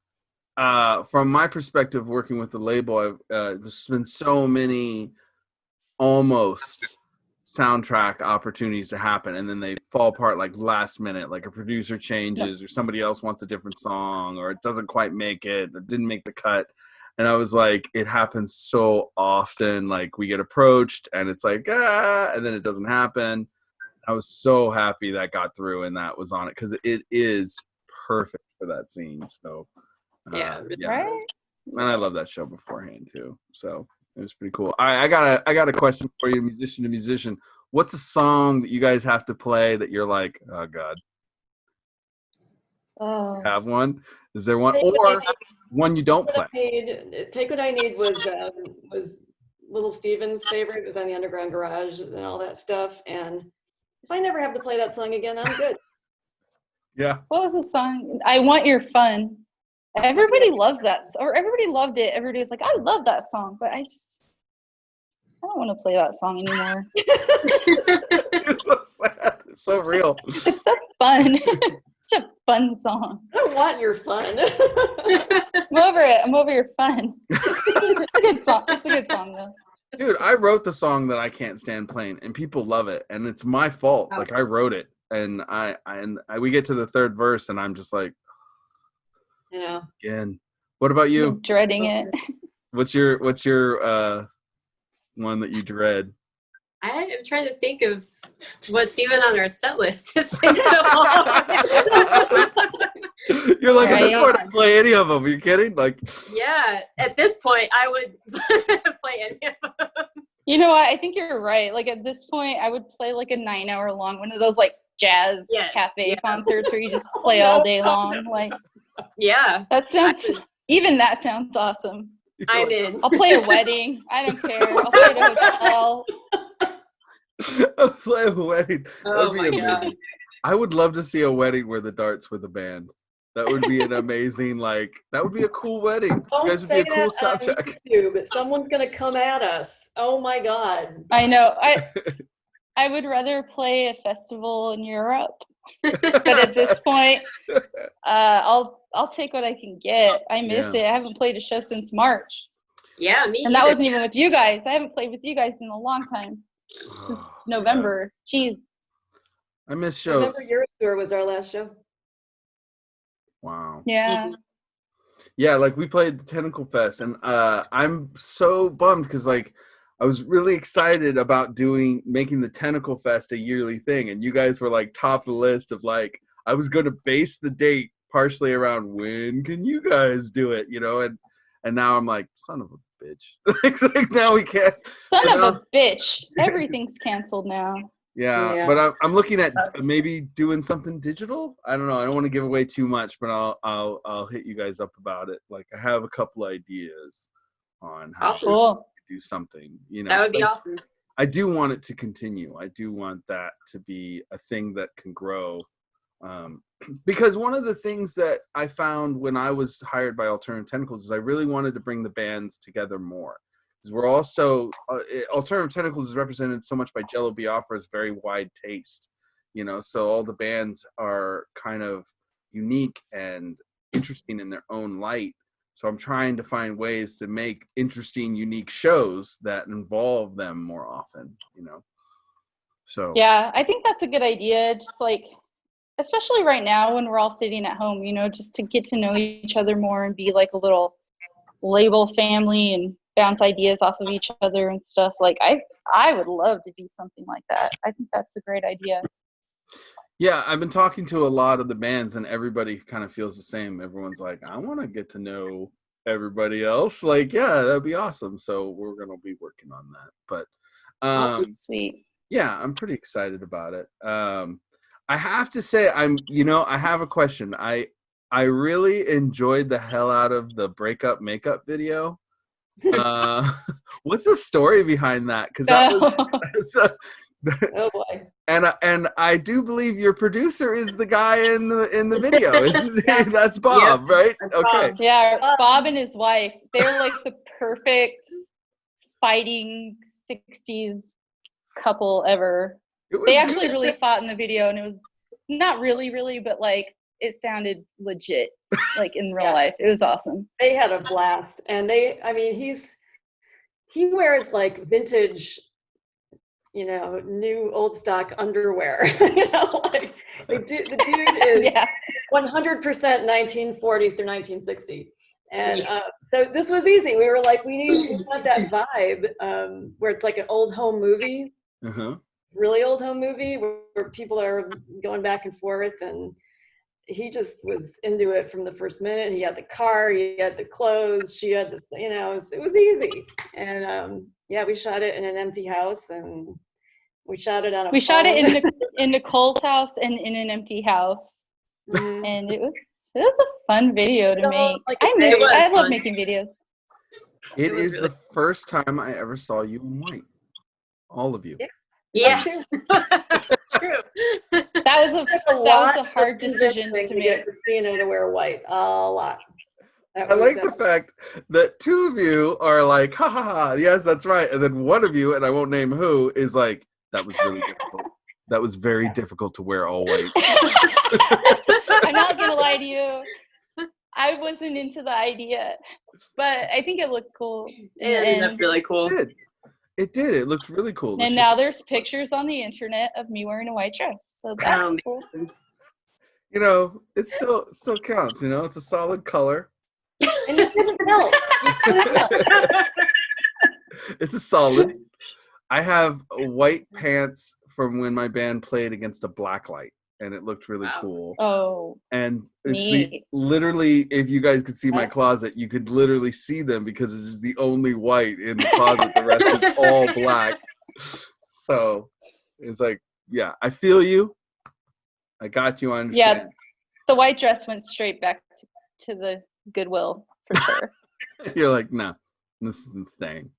A: from my perspective, working with the label, there's been so many almost soundtrack opportunities to happen, and then they fall apart like last minute, like a producer changes or somebody else wants a different song, or it doesn't quite make it or didn't make the cut. And I was like, it happens so often. Like we get approached and it's like, and then it doesn't happen. I was so happy that got through and that was on it, because it is perfect for that scene. So
D: yeah.
B: Right?
A: And I love that show beforehand too. So it was pretty cool. I got a question for you, musician to musician. What's a song that you guys have to play that you're like, oh God?
B: Oh.
A: Have one? Is there one, or one you don't play?
C: Take What I Need was Little Steven's favorite. It was on the Underground Garage and all that stuff. And if I never have to play that song again, I'm good.
A: Yeah.
B: What was the song? I Want Your Fun. Everybody loves that, or everybody loved it. Everybody was like, I love that song, but I don't want to play that song anymore.
A: It's so sad. It's so real.
B: It's so fun. Such a fun song.
C: I want your fun.
B: I'm over it. I'm over your fun. It's a good song. It's a good song, though.
A: Dude, I wrote the song that I can't stand playing, and people love it, and it's my fault. Like I wrote it, and we get to the third verse, and I'm just like, again. What about you?
B: I'm dreading it.
A: What's your one that you dread?
D: I'm trying to think of what's even on our set list. It's been so long.
A: You're like, at this point, I play any of them. Are you kidding? Like,
D: yeah, at this point, I would play any of them.
B: You know what? I think you're right. Like at this point, I would play like a 9-hour long one of those like jazz cafe concerts where you just play all day long. Like,
D: yeah,
B: that sounds awesome.
D: I'm in.
B: I'll play a wedding. I don't care. I'll play at a hotel.
A: I'll play a wedding.
D: Oh my God.
A: I would love to see a wedding where the Darts with a band. That would be an amazing, that would be a cool wedding.
C: Don't
A: you guys would be a cool
C: soundtrack. But someone's gonna come at us. Oh my God.
B: I know. I would rather play a festival in Europe. But at this point, I'll take what I can get. I miss it. I haven't played a show since March.
D: Yeah, me.
B: And that wasn't even with you guys. I haven't played with you guys in a long time. Since November. Jeez.
A: I miss shows.
C: November Euro Tour was our last show.
A: Wow.
B: Yeah.
A: Yeah, we played the Tentacle Fest, and I'm so bummed because I was really excited about making the Tentacle Fest a yearly thing, and you guys were top of the list of I was going to base the date partially around when can you guys do it, and now I'm like, son of a bitch. Now we can't.
B: Son of a bitch. Everything's canceled now.
A: Yeah, but I'm looking at maybe doing something digital. I don't know. I don't want to give away too much, but I'll hit you guys up about it. I have a couple ideas on how to do something.
D: That would be awesome.
A: I do want it to continue. I do want that to be a thing that can grow. Because one of the things that I found when I was hired by Alternative Tentacles is I really wanted to bring the bands together more. Because we're also, Alternative Tentacles is represented so much by Jello Biafra's very wide taste. You know, so all the bands are kind of unique and interesting in their own light. So I'm trying to find ways to make interesting, unique shows that involve them more often, you know. So
B: yeah, I think that's a good idea. Just like, especially right now when we're all sitting at home, you know, just to get to know each other more and be like a little label family and bounce ideas off of each other and stuff. Like I would love to do something like that. I think that's a great idea.
A: yeah, I've been talking to a lot of the bands and everybody kind of feels the same. Everyone's like, I want to get to know everybody else. Like, yeah, that'd be awesome. So we're going to be working on that. But
B: Awesome. Sweet.
A: yeah, I'm pretty excited about it. I have to say, I have a question. I really enjoyed the hell out of the breakup makeup video. What's the story behind that? Because that was
C: Oh boy.
A: and I do believe your producer is the guy in the video. Isn't he? That's Bob, right?
C: That's
A: Okay.
C: Bob.
B: Yeah, Bob and his wife, they're like the perfect fighting 60s couple ever.
A: It was
B: They actually
A: good.
B: really fought in the video, and it was not really, but like it sounded legit, like in real
C: Yeah.
B: life. It was awesome.
C: They had a blast, and he wears like vintage, you know, new old stock underwear. You know, like the dude is
B: Yeah.
C: 100% 1940s through 1960. And so this was easy. We were like, we want that vibe where it's like an old home movie,
A: Uh-huh.
C: really old home movie where people are going back and forth. And he just was into it from the first minute. He had the car, he had the clothes, she had the, you know, it was easy. And yeah, we shot it in an empty house, and we shot it on a
B: We shot it
C: phone.
B: in Nicole's house and in an empty house,
C: Mhm.
B: and it was a fun video to
C: So,
B: make.
C: like,
B: I love
D: fun.
B: making videos.
A: It
D: was
A: is
D: really
A: the first time I ever saw you in white. All of you.
C: Yeah.
D: Yeah,
C: That's true.
D: that's true.
B: That was a hard decision to
C: get
B: make.
C: Christina to wear white. A lot. That
A: I
C: was,
A: like the fact that two of you are like, ha ha ha, yes, that's right. And then one of you, and I won't name who, is like, that was really difficult. That was very difficult to wear all white.
B: I'm not gonna lie to you. I wasn't into the idea, but I think it looked cool.
D: It ended up really cool.
A: It did. It looked really cool.
B: And now there's pictures on the internet of me wearing a white dress. So that's cool.
A: You know, it still counts, you know, it's a solid color.
C: and you couldn't tell. You couldn't tell.
A: It's a solid. I have white pants from when my band played against a black light, and it looked really
D: Wow.
A: cool.
B: Oh,
A: And it's
B: neat.
A: literally, if you guys could see my closet, you could literally see them because it is the only white in the closet. The rest is all black. So it's like, yeah, I feel you. I got you. I understand.
B: Yeah, the white dress went straight back to the Goodwill for sure.
A: You're like, no, this isn't staying.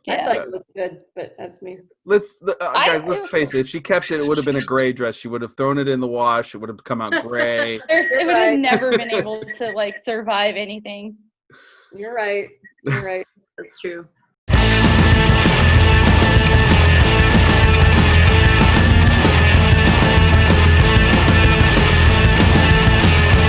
C: I
B: Yeah.
C: thought it looked good, but that's me.
A: Guys, let's face it. If she kept it, it would have been a gray dress. She would have thrown it in the wash. It would have come out gray.
B: It would
C: Right.
B: have never been able to like survive anything.
C: You're right. You're right.
D: That's true.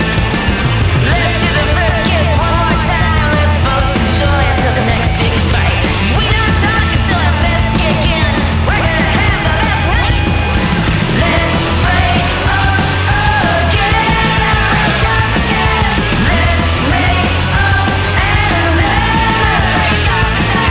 E: Let's do the first kiss one more time. Let's both enjoy until the next big fight. We don't talk until our bets kick in. We're gonna have the best night. Let's break up again. Let's make up and then let's break up again.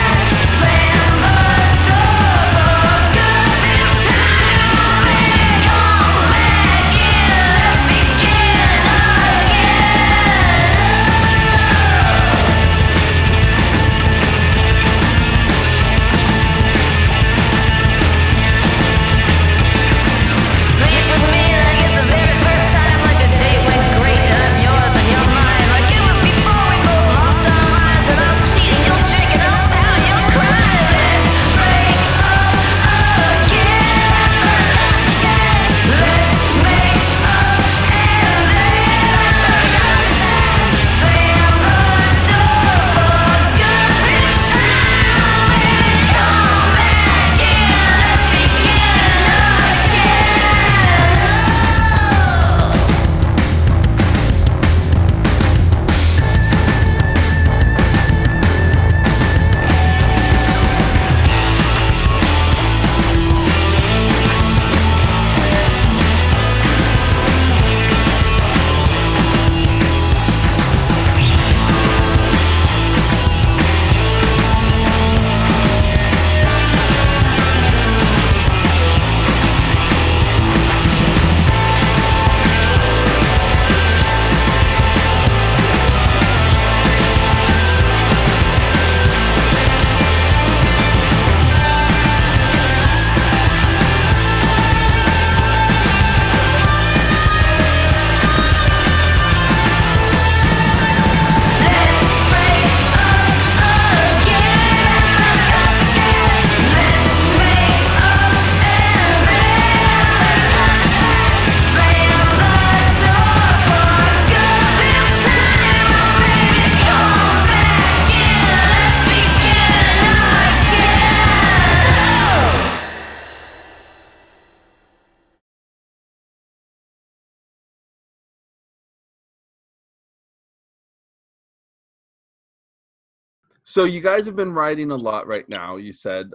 A: So you guys have been writing a lot right now. You said,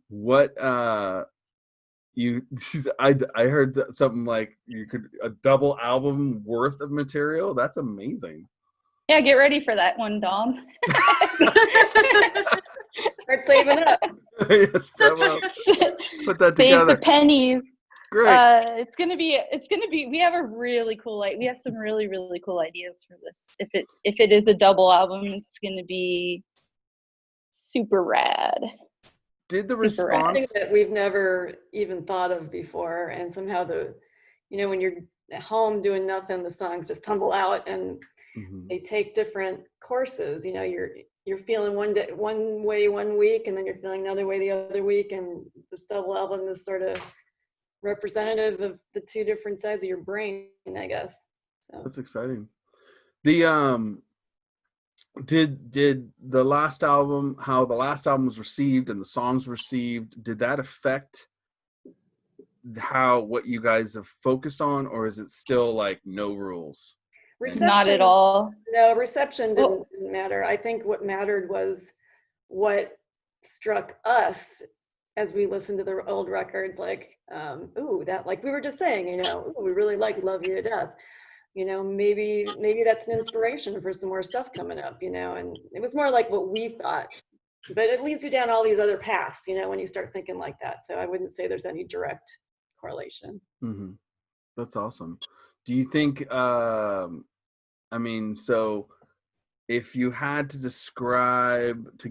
A: what you I heard something like you could a double album worth of material. That's amazing.
B: Yeah, get ready for that one, Dom.
C: Start saving up.
A: Yes, put that
B: Save
A: together.
B: the pennies.
A: Great.
B: It's gonna be. We have a really cool. We have some really cool ideas for this. If it is a double album, it's gonna be super rad.
A: Did the
B: Super rad.
A: response
C: That we've never even thought of before, and somehow when you're at home doing nothing, the songs just tumble out and they take different courses. You're feeling one way one week, and then you're feeling another way the other week, and this double album is sort of representative of the two different sides of your brain, I guess. So
A: That's exciting. The did the last album, how the last album was received and the songs received, did that affect what you guys have focused on, or is it still like no rules?
B: Not at all.
C: No, reception didn't matter. I think what mattered was what struck us as we listened to the old records, like, that, like we were just saying, we really like Love You to Death. Maybe that's an inspiration for some more stuff coming up, and it was more like what we thought, but it leads you down all these other paths, when you start thinking like that. So I wouldn't say there's any direct correlation.
A: Mm-hmm. That's awesome. Do you think, so if you had to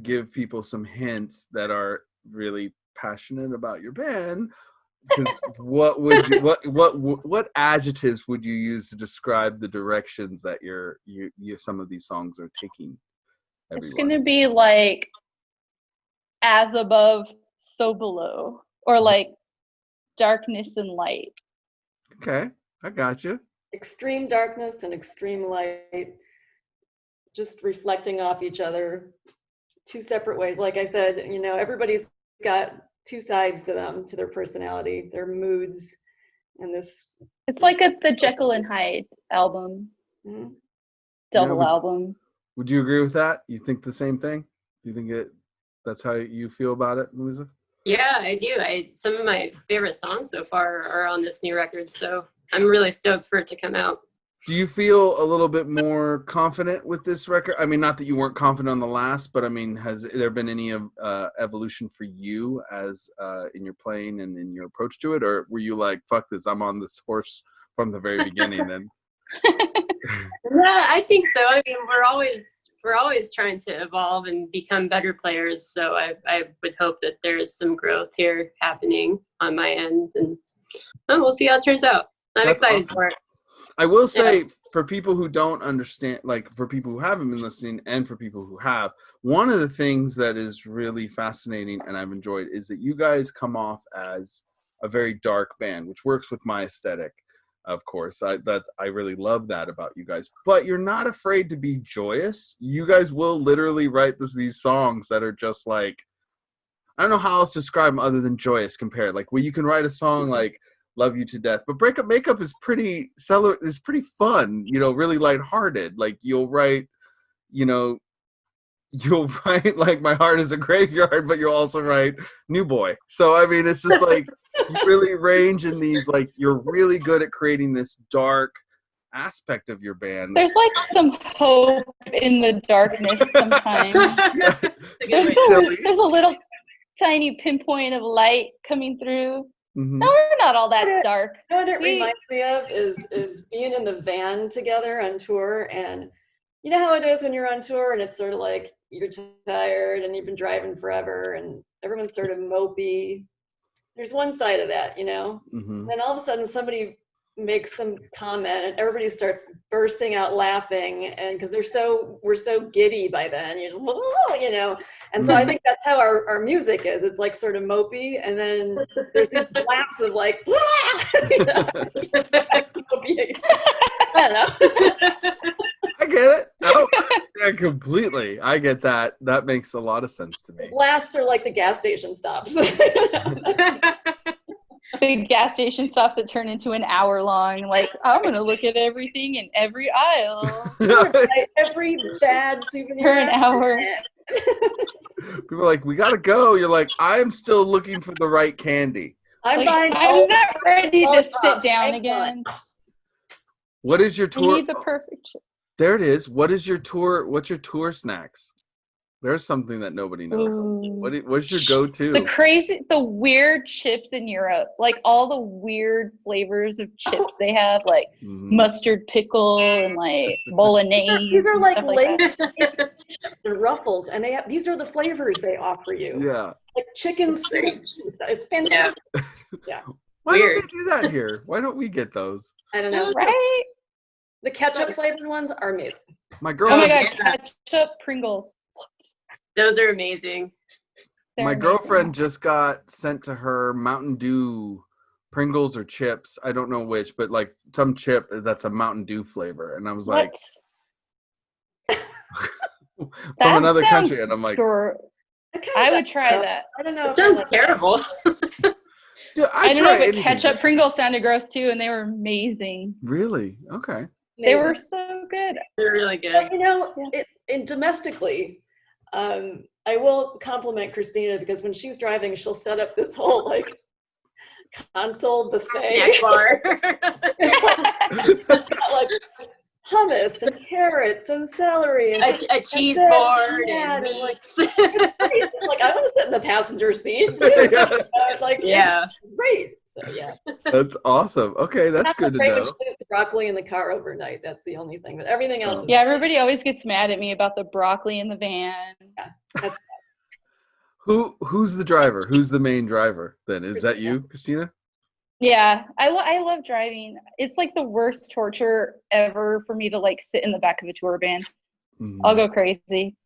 A: give people some hints that are really passionate about your band, because what adjectives would you use to describe the directions that some of these songs are taking?
B: It's gonna be like as above, so below, or like darkness and light.
A: Okay, I got you.
C: Extreme darkness and extreme light, just reflecting off each other, two separate ways. Like I said, everybody's got two sides to them, to their personality, their moods, and this.
B: It's like the Jekyll and Hyde album, double album.
A: Would you agree with that? You think the same thing? Do you think that's how you feel about it, Meliza?
D: Yeah, I do. Some of my favorite songs so far are on this new record, so I'm really stoked for it to come out.
A: Do you feel a little bit more confident with this record? I mean, not that you weren't confident on the last, but I mean, has there been any evolution for you as in your playing and in your approach to it, or were you like, "Fuck this, I'm on this horse from the very beginning"? Then.
D: Yeah, I think so. I mean, we're always trying to evolve and become better players. So I would hope that there is some growth here happening on my end, and we'll see how it turns out. I'm excited
A: awesome.
D: for it.
A: I will say, for people who don't understand, like for people who haven't been listening and for people who have, one of the things that is really fascinating and I've enjoyed is that you guys come off as a very dark band, which works with my aesthetic, of course. I really love that about you guys. But you're not afraid to be joyous. You guys will literally write these songs that are just like, I don't know how else to describe them other than joyous compared. Like, well, you can write a song like Love You to Death, but Breakup Makeup is pretty fun, really lighthearted. Like you'll write like My Heart is a Graveyard, but you'll also write New Boy. So I mean, it's just like you really range in these, like you're really good at creating this dark aspect of your band.
B: There's like some hope in the darkness sometimes. There's a little tiny pinpoint of light coming through.
A: Mm-hmm.
B: No, we're not all that dark.
C: You know what it reminds me of is being in the van together on tour, and you know how it is when you're on tour and it's sort of like you're tired and you've been driving forever and everyone's sort of mopey. There's one side of that,
A: Mm-hmm.
C: Then all of a sudden somebody makes some comment and everybody starts bursting out laughing, and because we're so giddy by then, you're just and so I think that's how our music is. It's like sort of mopey, and then there's these laughs of like I don't know.
A: I get it. Oh, yeah, completely. I get that. That makes a lot of sense to me.
C: Laughs are like the gas station stops.
B: the gas station stops that turn into an hour long. Like, I'm gonna look at everything in every aisle
C: Every bad souvenir
B: for an hour.
A: People are like, we gotta go. You're like, I'm still looking for the right candy.
C: I'm
B: Like,
C: buying
B: I'm not ready to sit
C: lollipops.
B: down
C: Hang
B: again.
A: What is your
B: I
A: tour?
B: need the perfect chip.
A: There it is. What is your tour? What's your tour snacks? There's something that nobody knows.
B: Ooh.
A: What's your go-to?
B: The weird chips in Europe, like all the weird flavors of chips they have, like mustard pickle and like bolagnese.
C: These are like
B: Lays.
C: The Ruffles, and these are the flavors they offer you.
A: Yeah.
C: Like chicken soup. It's fantastic. Yeah.
A: Why don't they do that here? Why don't we get those?
C: I don't know.
B: Right?
C: The ketchup flavored ones are amazing.
A: My
B: Oh
A: girlfriend.
B: my god, ketchup Pringles.
D: Those are amazing.
B: They're
A: My
B: amazing.
A: girlfriend just got sent to her Mountain Dew Pringles or chips. I don't know which, but like some chip that's a Mountain Dew flavor. And I was like, from
B: That
A: another
B: sounds
A: country. And I'm like,
B: I would try that.
C: I don't know.
D: It sounds terrible.
A: dude,
B: I don't know,
A: try
B: but
A: anything.
B: ketchup Pringles sounded gross too, and they were amazing.
A: Really? Okay.
B: They were so good.
D: They're really good.
C: But, you know, domestically, I will compliment Christina because when she's driving, she'll set up this whole like console buffet.
D: Snack bar.
C: Like hummus and carrots and celery and
D: a cheese board and
C: like,
D: meats.
C: like I want to sit in the passenger seat too. Like
D: Yeah.
C: Great. So yeah.
A: That's awesome. Okay, that's good to
C: great when
A: know.
C: she leaves the broccoli in the car overnight. That's the only thing. But everything else is
B: Yeah, everybody always gets mad at me about the broccoli in the van.
C: that's
A: Who's the driver? Who's the main driver then? Is that you, Christina?
B: Yeah, I love driving. It's like the worst torture ever for me to like sit in the back of a tour van. I'll go crazy.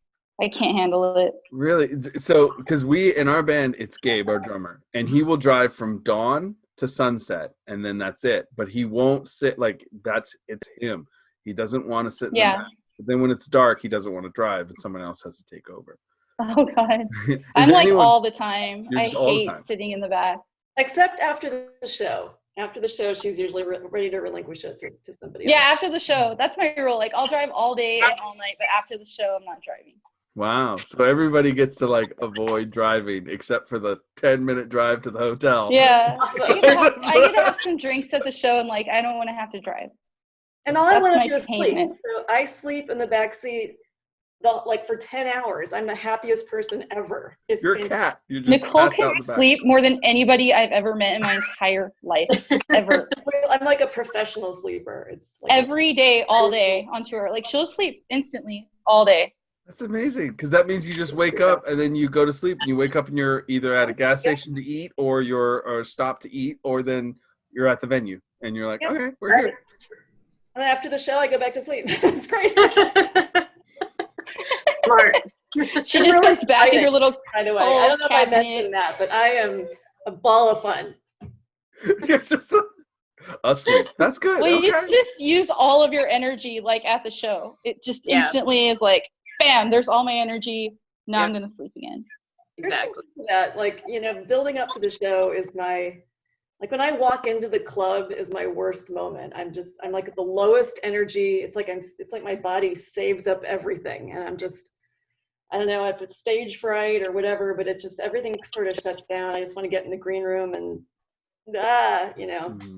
B: I can't handle it.
A: Really? So, because we in our band, it's Gabe, our drummer, and he will drive from dawn to sunset, and then that's it. But he won't sit it's him. He doesn't want to sit in the back. But then when it's dark, he doesn't want to drive, and someone else has to take over.
B: Oh God, I'm like all the time. I hate sitting in the back.
C: except after the show. After the show, she's usually ready to relinquish it to somebody else.
B: Yeah, after the show. That's my rule. Like, I'll drive all day and all night, but after the show, I'm not driving.
A: Wow. So everybody gets to like avoid driving except for the 10-minute drive to the hotel.
B: Yeah.
C: Awesome.
B: I get to have some drinks at the show and like, I don't want to have to drive.
C: And all I
B: That's
C: want to
B: my
C: do is sleep.
B: payment.
C: So I sleep in the back seat like for 10 hours. I'm the happiest person ever. It's
A: You're a cat. You're just
B: Nicole
A: passed out in
B: can
A: the back.
B: sleep more than anybody I've ever met in my entire life, ever.
C: I'm like a professional sleeper. It's like
B: Every day, all day on tour. Like, she'll sleep instantly all day.
A: That's amazing because that means you just wake up and then you go to sleep and you wake up and you're either at a gas station to eat or you're stop to eat or then you're at the venue and you're like, okay, we're here.
C: And then after the show, I go back to sleep. It's great.
D: Smart.
B: She just gets back in her little
C: By the way, I don't know if I
B: cabinet.
C: mentioned that, but I am a ball of fun.
A: You're just asleep. That's good.
B: Well, you
A: Okay.
B: just use all of your energy like at the show. It just instantly is like, bam, there's all my energy. Now I'm going to sleep again.
D: Exactly.
C: That, like, you know, building up to the show is like when I walk into the club is my worst moment. I'm like at the lowest energy. It's like my body saves up everything. And I don't know if it's stage fright or whatever, but it just, everything sort of shuts down. I just want to get in the green room and, and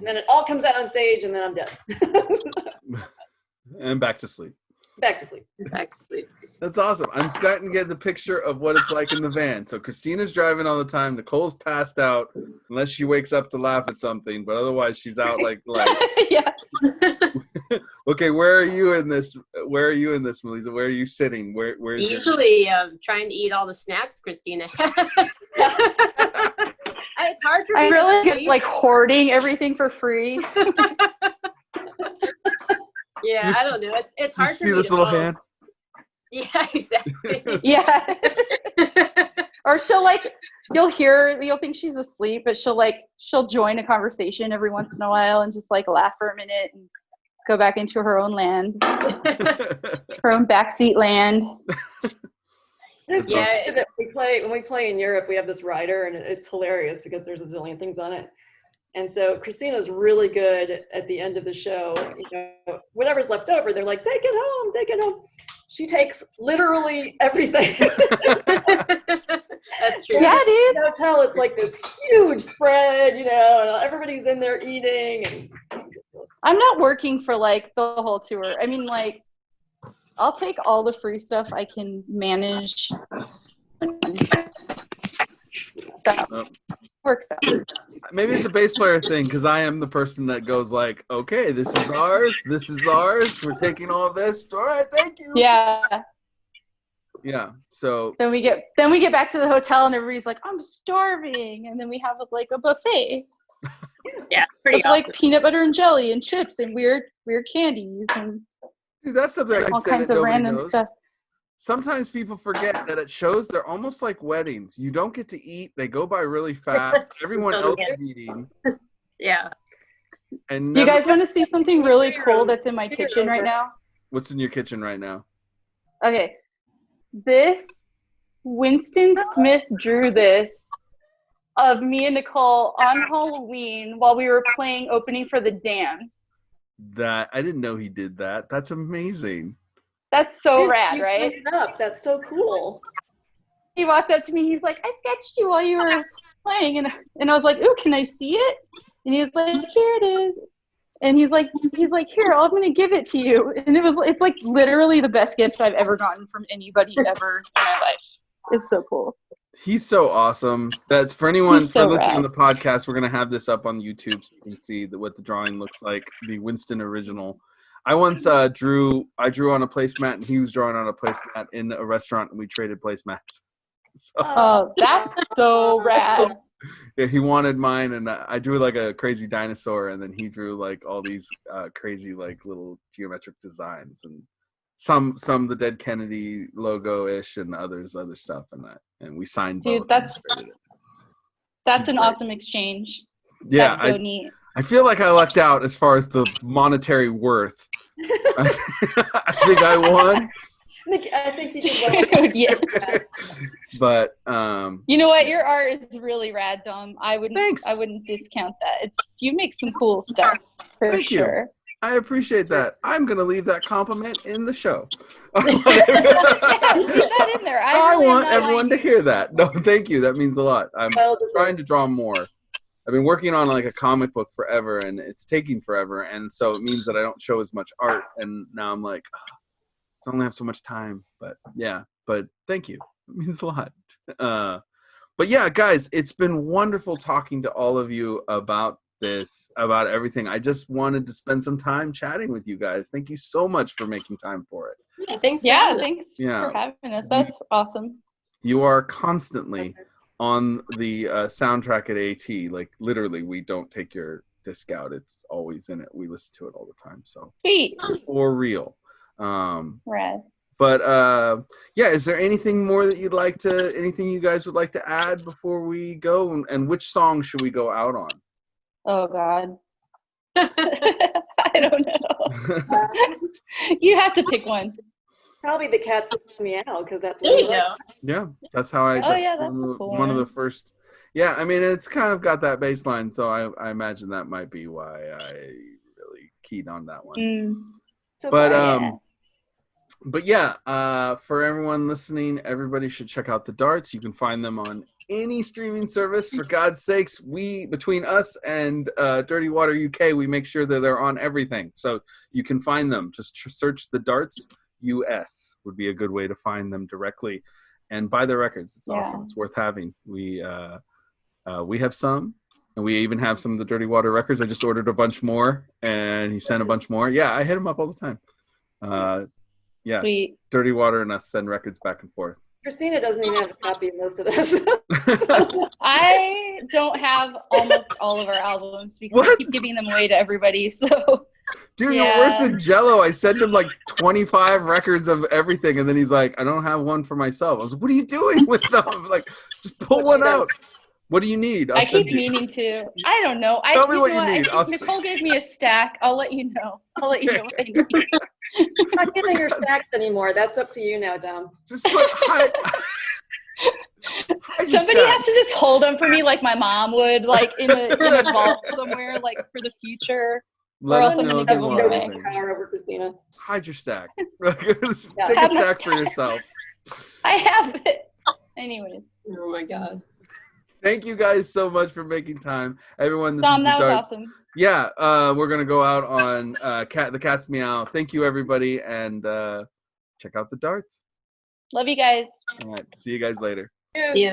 C: then it all comes out on stage and then I'm dead.
A: And back to sleep.
C: Back to sleep.
D: Back to sleep.
A: That's awesome. I'm starting to get the picture of what it's like in the van. So Christina's driving all the time. Nicole's passed out unless she wakes up to laugh at something, but otherwise she's out like
B: Yeah.
A: Okay, where are you in this, Meliza? Where are you sitting? Where's
D: Usually trying to eat all the snacks Christina has. It's hard for me
B: I
D: to
B: really
D: sleep.
B: get like hoarding everything for free.
D: Yeah, I don't know. It's
A: you
D: hard for
A: see
D: me
A: this
D: to
A: little
D: fall
A: hand?
D: Yeah, exactly.
B: Yeah. Or you'll think she's asleep, but she'll join a conversation every once in a while and just like laugh for a minute and go back into her own land, her own backseat land.
C: When we play in Europe, we have this rider and it's hilarious because there's a zillion things on it. And so Christina's really good at the end of the show. Whatever's left over, they're like, take it home, take it home. She takes literally everything.
D: That's true.
B: Yeah, dude.
C: Hotel, it's like this huge spread, and everybody's in there eating. And
B: I'm not working for like the whole tour. I mean, like, I'll take all the free stuff I can manage. That works out.
A: Maybe it's a bass player thing because I am the person that goes like, okay, this is ours, we're taking all of this. All right, thank you.
B: Yeah.
A: Yeah. So
B: Then we get back to the hotel and everybody's like, I'm starving, and then we have like a buffet.
D: Yeah, pretty
B: with
D: awesome.
B: like peanut butter and jelly and chips and weird candies and
A: dude, that's something I can
B: all
A: say
B: kinds
A: that
B: of
A: nobody
B: random
A: knows.
B: stuff.
A: Sometimes people forget that at shows they're almost like weddings. You don't get to eat; they go by really fast. Everyone else is eating.
D: Yeah.
A: And
B: Do you guys want to see something really cool that's in my kitchen right now?
A: What's in your kitchen right now?
B: Okay, this Winston Smith drew this of me and Nicole on Halloween while we were playing opening for The Damned.
A: That I didn't know he did that. That's amazing.
B: That's so
C: Dude,
B: rad,
C: you
B: right?
C: put it up. That's so cool.
B: He walked up to me. He's like, I sketched you while you were playing. And I was like, ooh, can I see it? And he was like, here it is. And he's like, here, I'm going to give it to you. And it's like literally the best gift I've ever gotten from anybody ever in my life. It's so cool.
A: He's so awesome. That's for anyone
B: He's so
A: for listening
B: rad.
A: on the podcast. We're gonna have this up on YouTube so you can see what the drawing looks like. The Winston original. I once drew on a placemat, and he was drawing on a placemat in a restaurant, and we traded placemats. So,
B: Oh, that's so rad.
A: yeah, he wanted mine, and I drew like a crazy dinosaur, and then he drew like all these crazy like little geometric designs, and some the Dead Kennedy logo ish, and other stuff, and we signed both.
B: Dude, that's an awesome exchange.
A: Yeah,
B: That's so neat.
A: I feel like I lucked out as far as the monetary worth. I think I won.
C: I think you did well.
B: Dude, yeah.
A: But
B: You know what? Your art is really rad, Dom.
A: Thanks.
B: I wouldn't discount that. You make some cool stuff for
A: Thank you.
B: sure.
A: I appreciate that. I'm gonna leave that compliment in the show.
B: Yeah, leave that in there.
A: I
B: really
A: want
B: am not
A: everyone
B: lying.
A: to hear that. No, thank you. That means a lot. I'm
C: Well deserved.
A: trying to draw more. I've been working on like a comic book forever, and it's taking forever, and so it means that I don't show as much art. And now I'm like, I only have so much time. But yeah, but thank you. It means a lot. But yeah, guys, it's been wonderful talking to all of you about this, about everything. I just wanted to spend some time chatting with you guys. Thank you so much for making time for it.
D: Yeah, thanks.
B: Yeah, thanks
A: Yeah.
B: for having us. That's awesome.
A: You are constantly on the soundtrack at AT. Like literally, we don't take your disc out. It's always in it. We listen to it all the time. So
B: Sweet.
A: for real.
B: Rad.
A: But yeah, is there anything more that anything you guys would like to add before we go? And which song should we go out on?
B: Oh, God. I don't know. You have to pick one.
C: Probably the cat's meow, because that's
D: There
C: what
D: you
C: we like.
D: go.
A: Yeah, that's how I.
B: Oh, yeah,
A: that's
B: that's a cool
A: one of the
B: one.
A: first. Yeah, I mean, it's kind of got that bass line, so I imagine that might be why I really keyed on that one.
C: So
A: But
C: glad.
A: but yeah, for everyone listening, everybody should check out the Darts. You can find them on any streaming service. For God's sakes, between us and Dirty Water UK, we make sure that they're on everything, so you can find them. Just search the Darts US would be a good way to find them directly, and buy their records. It's awesome. It's worth having. We have some. And we even have some of the Dirty Water records. I just ordered a bunch more, and he sent a bunch more. Yeah, I hit him up all the time. Yeah,
B: Sweet.
A: Dirty Water and us send records back and forth.
C: Christina doesn't even have a copy of most of this.
B: I don't have almost all of our albums because I
A: What?
B: keep giving them away to everybody. So
A: Dude,
B: Yeah.
A: you're worse than Jello. I sent him like 25 records of everything, and then he's like, I don't have one for myself. I was like, what are you doing with them? I'm like, just pull one out. What do you need?
B: I keep meaning to. I don't know.
A: Tell me what you
B: know
A: need.
B: I think Nicole gave me a stack. I'll let you know. What I need.
C: I'm not giving her stacks anymore. That's up to you now, Dom.
A: Just put Hide your
B: Somebody
A: stack.
B: has to just hold them for me, like my mom would, like in a vault somewhere, like for the future.
A: Let
B: or
A: us
B: else
A: know
B: I'm
A: if
B: gonna
A: you
B: have
A: want
B: a
A: anything.
C: Power over Christina.
A: Hide your stack. Take a
B: Have my
A: stack for yourself.
B: I have it. Anyways,
D: Oh my god.
A: Thank you guys so much for making time. Everyone, this
B: Dom,
A: is the
B: that was
A: Darts.
B: awesome.
A: Yeah, we're going to go out on the Cat's Meow. Thank you, everybody, and check out the Darts.
B: Love you guys.
A: All right, see you guys later.
D: Yeah.